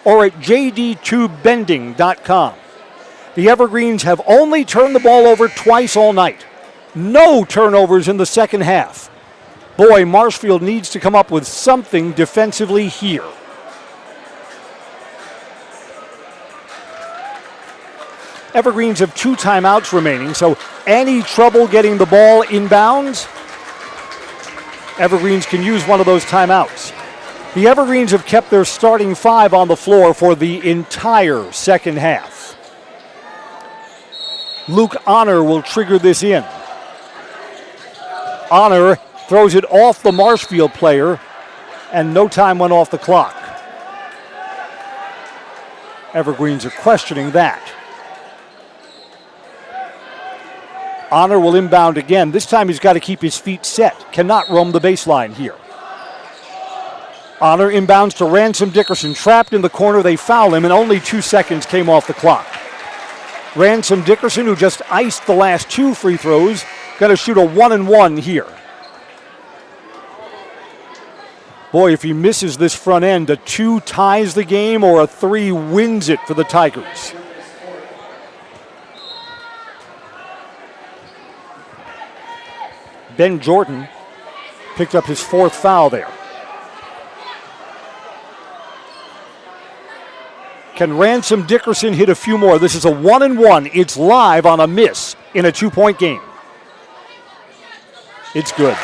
Speaker 1: or at jdtubebending.com. The Evergreens have only turned the ball over twice all night. No turnovers in the second half. Boy, Marshfield needs to come up with something defensively here. Evergreens have 2 timeouts remaining, so any trouble getting the ball inbounds, Evergreens can use one of those timeouts. The Evergreens have kept their starting 5 on the floor for the entire second half. Luke Honor will trigger this in. Honor throws it off the Marshfield player, and no time went off the clock. Evergreens are questioning that. Honor will inbound again. This time he's got to keep his feet set. Cannot roam the baseline here. Honor inbounds to Ransom Dickerson. Trapped in the corner, they foul him, and only 2 seconds came off the clock. Ransom Dickerson, who just iced the last 2 free throws, going to shoot a 1 and 1 here. Boy, if he misses this front end, a 2 ties the game or a 3 wins it for the Tigers. Ben Jordan picked up his 4th foul there. Can Ransom Dickerson hit a few more? This is a 1 and 1. It's live on a miss in a 2-point game. It's good.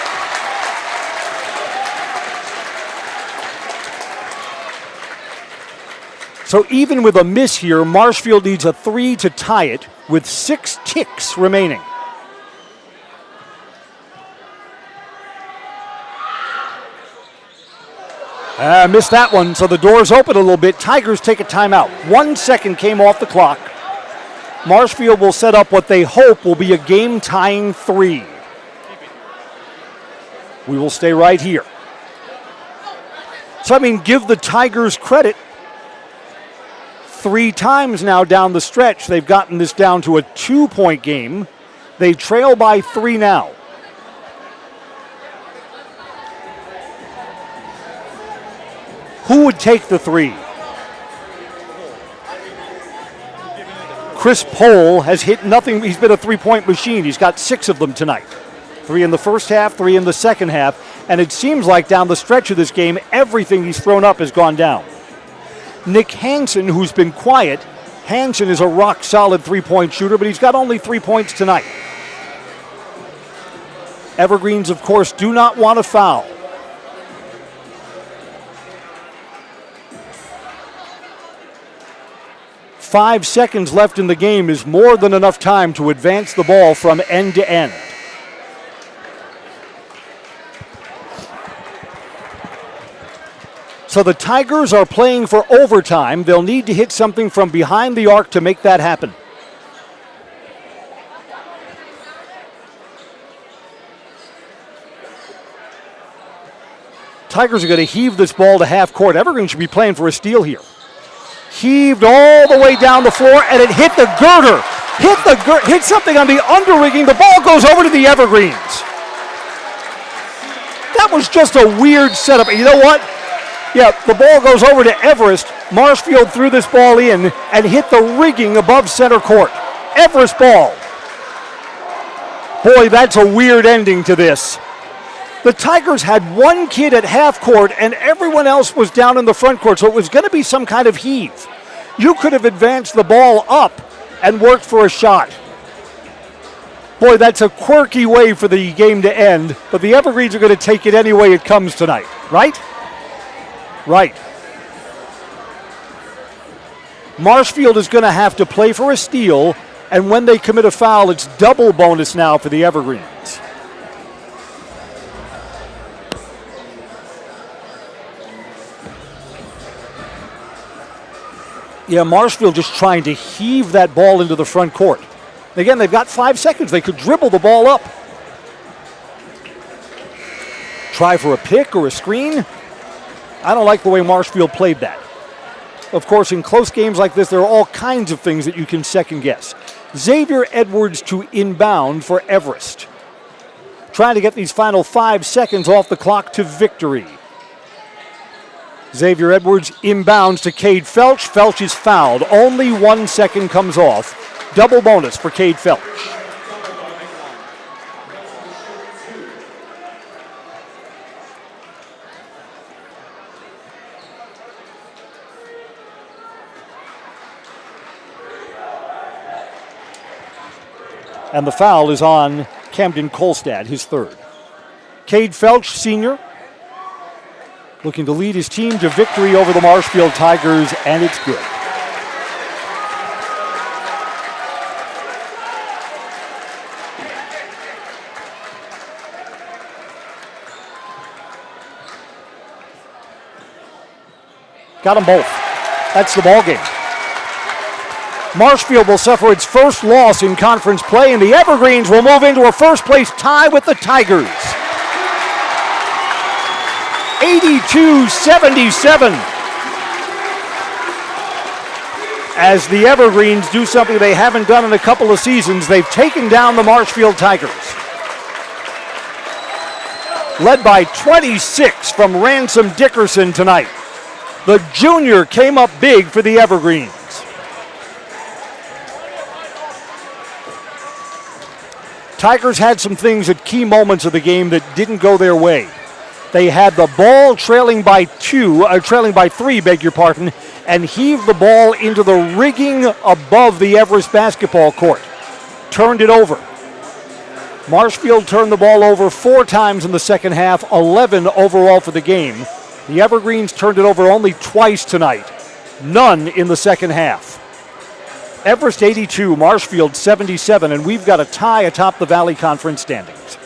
Speaker 1: So even with a miss here, Marshfield needs a 3 to tie it with 6 ticks remaining. Missed that one, so the door's open a little bit. Tigers take a timeout. 1 second came off the clock. Marshfield will set up what they hope will be a game-tying 3. We will stay right here. So, give the Tigers credit. 3 times now down the stretch, they've gotten this down to a 2-point game. They trail by 3 now. Who would take the 3? Chris Pohl has hit nothing. He's been a 3-point machine. He's got 6 of them tonight. 3 in the first half, 3 in the second half. And it seems like down the stretch of this game, everything he's thrown up has gone down. Nick Hansen, who's been quiet, Hansen is a rock-solid 3-point shooter, but he's got only 3 points tonight. Evergreens, of course, do not want to foul. Five seconds left in the game is more than enough time to advance the ball from end to end. So the Tigers are playing for overtime. They'll need to hit something from behind the arc to make that happen. Tigers are going to heave this ball to half court. Evergreen should be playing for a steal here. Heaved all the way down the floor, and it hit the girder. Hit something on the underrigging. The ball goes over to the Evergreens. That was just a weird setup. And you know what? Yeah, the ball goes over to Everest. Marshfield threw this ball in and hit the rigging above center court. Everest ball. Boy, that's a weird ending to this. The Tigers had one kid at half court and everyone else was down in the front court, so it was going to be some kind of heave. You could have advanced the ball up and worked for a shot. Boy, that's a quirky way for the game to end, but the Evergreens are going to take it any way it comes tonight, right? Right. Marshfield is going to have to play for a steal, and when they commit a foul, it's double bonus now for the Evergreens. Yeah, Marshfield just trying to heave that ball into the front court. Again, they've got 5 seconds. They could dribble the ball up. Try for a pick or a screen. I don't like the way Marshfield played that. Of course, in close games like this, there are all kinds of things that you can second guess. Xavier Edwards to inbound for Everest. Trying to get these final 5 seconds off the clock to victory. Xavier Edwards inbounds to Cade Felch. Felch is fouled. Only 1 second comes off. Double bonus for Cade Felch. And the foul is on Camden Kolstad, his third. Cade Felch, senior, looking to lead his team to victory over the Marshfield Tigers, and it's good. Got them both. That's the ball game. Marshfield will suffer its first loss in conference play, and the Evergreens will move into a first-place tie with the Tigers. 82-77. As the Evergreens do something they haven't done in a couple of seasons, they've taken down the Marshfield Tigers. Led by 26 from Ransom Dickerson tonight. The junior came up big for the Evergreens. Tigers had some things at key moments of the game that didn't go their way. They had the ball trailing by 3, and heaved the ball into the rigging above the Everest basketball court. Turned it over. Marshfield turned the ball over 4 times in the second half, 11 overall for the game. The Evergreens turned it over only twice tonight, none in the second half. Everest 82, Marshfield 77, and we've got a tie atop the Valley Conference standings.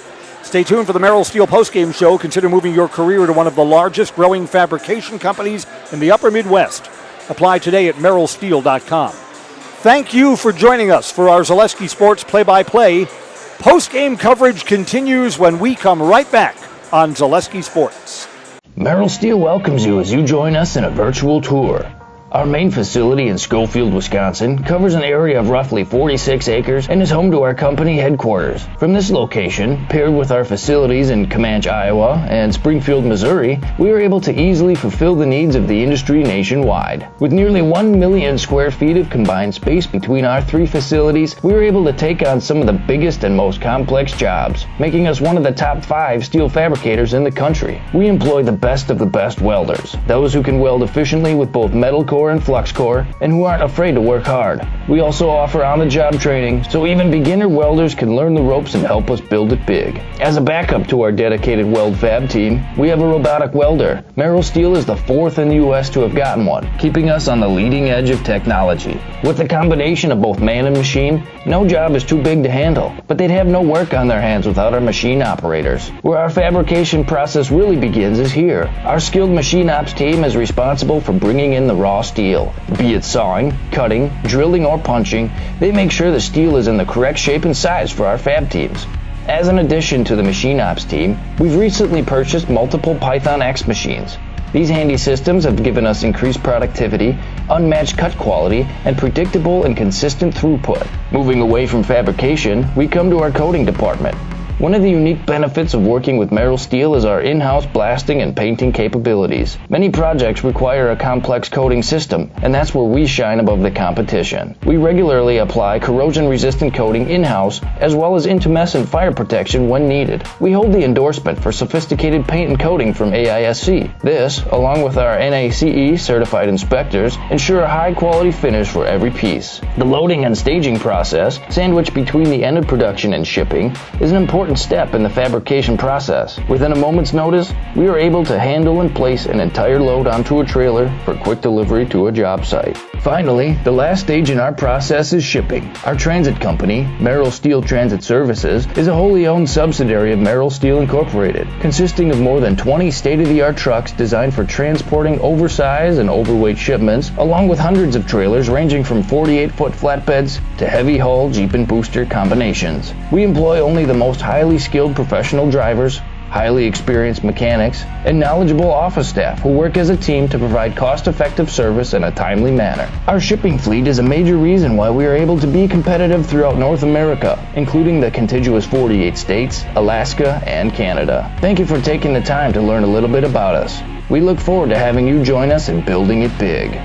Speaker 1: Stay tuned for the Merrill Steel postgame show. Consider moving your career to one of the largest growing fabrication companies in the upper Midwest. Apply today at merrillsteel.com. Thank you for joining us for our Zaleski Sports play-by-play. Postgame coverage continues when we come right back on Zaleski Sports.
Speaker 7: Merrill Steel welcomes you as you join us in a virtual tour. Our main facility in Schofield, Wisconsin covers an area of roughly 46 acres and is home to our company headquarters. From this location, paired with our facilities in Comanche, Iowa and Springfield, Missouri, we are able to easily fulfill the needs of the industry nationwide. With nearly 1 million square feet of combined space between our 3 facilities, we are able to take on some of the biggest and most complex jobs, making us one of the top 5 steel fabricators in the country. We employ the best of the best welders, those who can weld efficiently with both metal core and flux core, and who aren't afraid to work hard. We also offer on-the-job training, so even beginner welders can learn the ropes and help us build it big. As a backup to our dedicated weld fab team, we have a robotic welder. Merrill Steel is the 4th in the U.S. to have gotten one, keeping us on the leading edge of technology. With the combination of both man and machine, no job is too big to handle, but they'd have no work on their hands without our machine operators. Where our fabrication process really begins is here. Our skilled machine ops team is responsible for bringing in the raw steel. Be it sawing, cutting, drilling, or punching, they make sure the steel is in the correct shape and size for our fab teams. As an addition to the machine ops team, we've recently purchased multiple Python X machines. These handy systems have given us increased productivity, unmatched cut quality, and predictable and consistent throughput. Moving away from fabrication, we come to our coating department. One of the unique benefits of working with Merrill Steel is our in-house blasting and painting capabilities. Many projects require a complex coating system, and that's where we shine above the competition. We regularly apply corrosion-resistant coating in-house, as well as intumescent fire protection when needed. We hold the endorsement for sophisticated paint and coating from AISC. This, along with our NACE certified inspectors, ensure a high-quality finish for every piece. The loading and staging process, sandwiched between the end of production and shipping, is an important step in the fabrication process. Within a moment's notice, we are able to handle and place an entire load onto a trailer for quick delivery to a job site. Finally, the last stage in our process is shipping. Our transit company, Merrill Steel Transit Services, is a wholly owned subsidiary of Merrill Steel Incorporated, consisting of more than 20 state-of-the-art trucks designed for transporting oversized and overweight shipments, along with hundreds of trailers ranging from 48-foot flatbeds to heavy-haul Jeep and booster combinations. We employ only the most highly skilled professional drivers, highly experienced mechanics, and knowledgeable office staff who work as a team to provide cost-effective service in a timely manner. Our shipping fleet is a major reason why we are able to be competitive throughout North America, including the contiguous 48 states, Alaska, and Canada. Thank you for taking the time to learn a little bit about us. We look forward to having you join us in building it big.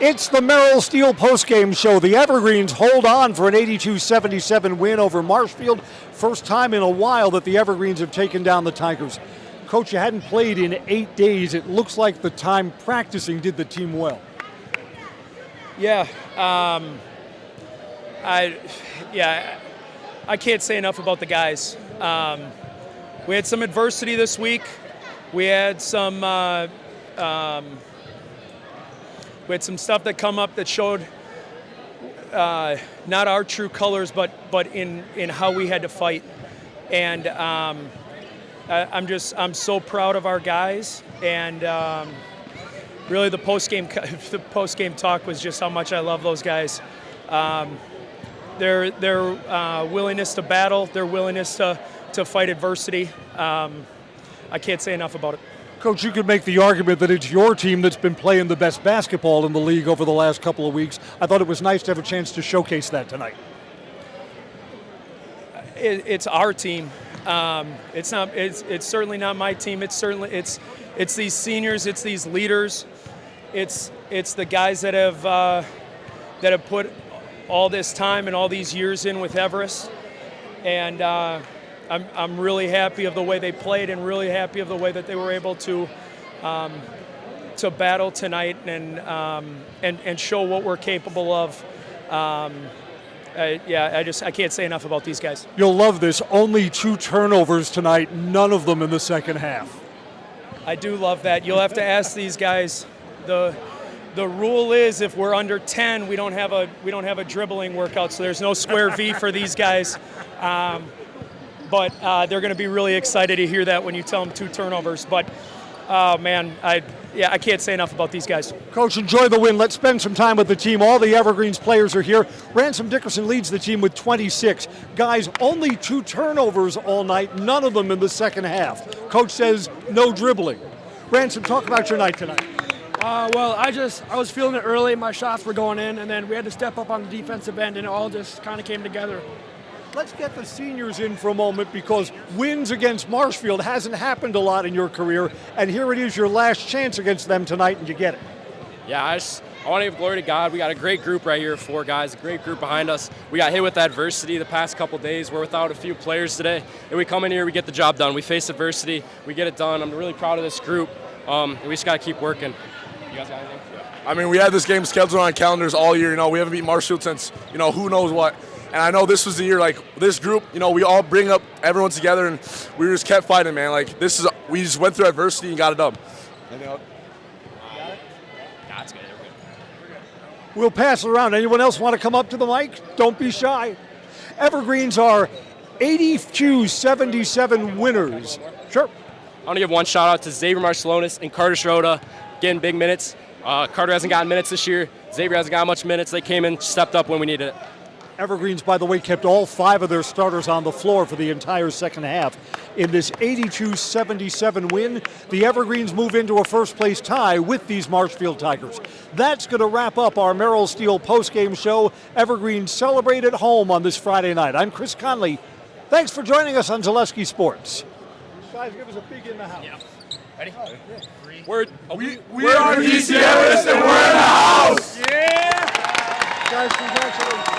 Speaker 1: It's the Merrill Steel postgame show. The Evergreens hold on for an 82-77 win over Marshfield. First time in a while that the Evergreens have taken down the Tigers. Coach, you hadn't played in 8 days. It looks like the time practicing did the team well.
Speaker 8: Yeah, I can't say enough about the guys. we had some adversity this week. We had some stuff that come up that showed not our true colors, but in how we had to fight. And I'm so proud of our guys. And really, the post-game talk was just how much I love those guys. Their willingness to battle, their willingness to fight adversity. I can't say enough about it.
Speaker 1: Coach, you could make the argument that it's your team that's been playing the best basketball in the league over the last couple of weeks. I thought it was nice to have a chance to showcase that tonight.
Speaker 8: It's our team. It's certainly not my team. It's these seniors. It's these leaders. It's the guys that have put all this time and all these years in with Everest. And I'm really happy of the way they played, and really happy of the way that they were able to battle tonight and show what we're capable of. I can't say enough about these guys.
Speaker 1: You'll love this. Only 2 turnovers tonight, none of them in the second half.
Speaker 8: I do love that. You'll have to ask these guys. The rule is if we're under 10, we don't have a dribbling workout, so there's no square V for these guys. But they're going to be really excited to hear that when you tell them 2 turnovers. But, man, I can't say enough about these guys.
Speaker 1: Coach, enjoy the win. Let's spend some time with the team. All the Evergreens players are here. Ransom Dickerson leads the team with 26. Guys, only 2 turnovers all night, none of them in the second half. Coach says no dribbling. Ransom, talk about your night tonight.
Speaker 9: Well, I was feeling it early. My shots were going in, and then we had to step up on the defensive end, and it all just kind of came together.
Speaker 1: Let's get the seniors in for a moment, because wins against Marshfield hasn't happened a lot in your career, and here it is, your last chance against them tonight, and you get it.
Speaker 10: Yeah, I want to give glory to God. We got a great group right here, 4 guys, a great group behind us. We got hit with adversity the past couple days. We're without a few players today, and we come in here, we get the job done. We face adversity, we get it done. I'm really proud of this group, and we just got to keep working. You guys got anything?
Speaker 11: I mean, we had this game scheduled on calendars all year. We haven't beat Marshfield since, who knows what. And I know this was the year, this group, we all bring up everyone together, and we just kept fighting, man. We just went through adversity and got it done.
Speaker 10: That's good.
Speaker 1: We'll pass it around. Anyone else want to come up to the mic? Don't be shy. Evergreens are 82-77 winners. Sure.
Speaker 10: I want to give one shout out to Xavier Marcelonis and Carter Schroeder getting big minutes. Carter hasn't gotten minutes this year. Xavier hasn't got much minutes. They came in, stepped up when we needed it.
Speaker 1: Evergreens, by the way, kept all 5 of their starters on the floor for the entire second half. In this 82-77 win, the Evergreens move into a first-place tie with these Marshfield Tigers. That's going to wrap up our Merrill Steel postgame show. Evergreens celebrate at home on this Friday night. I'm Chris Conley. Thanks for joining us on Zaleski Sports. Guys, give us a big in the house.
Speaker 10: Yeah. Ready?
Speaker 11: We are DC Everest, and we're in the house!
Speaker 1: Yeah! Guys, congratulations.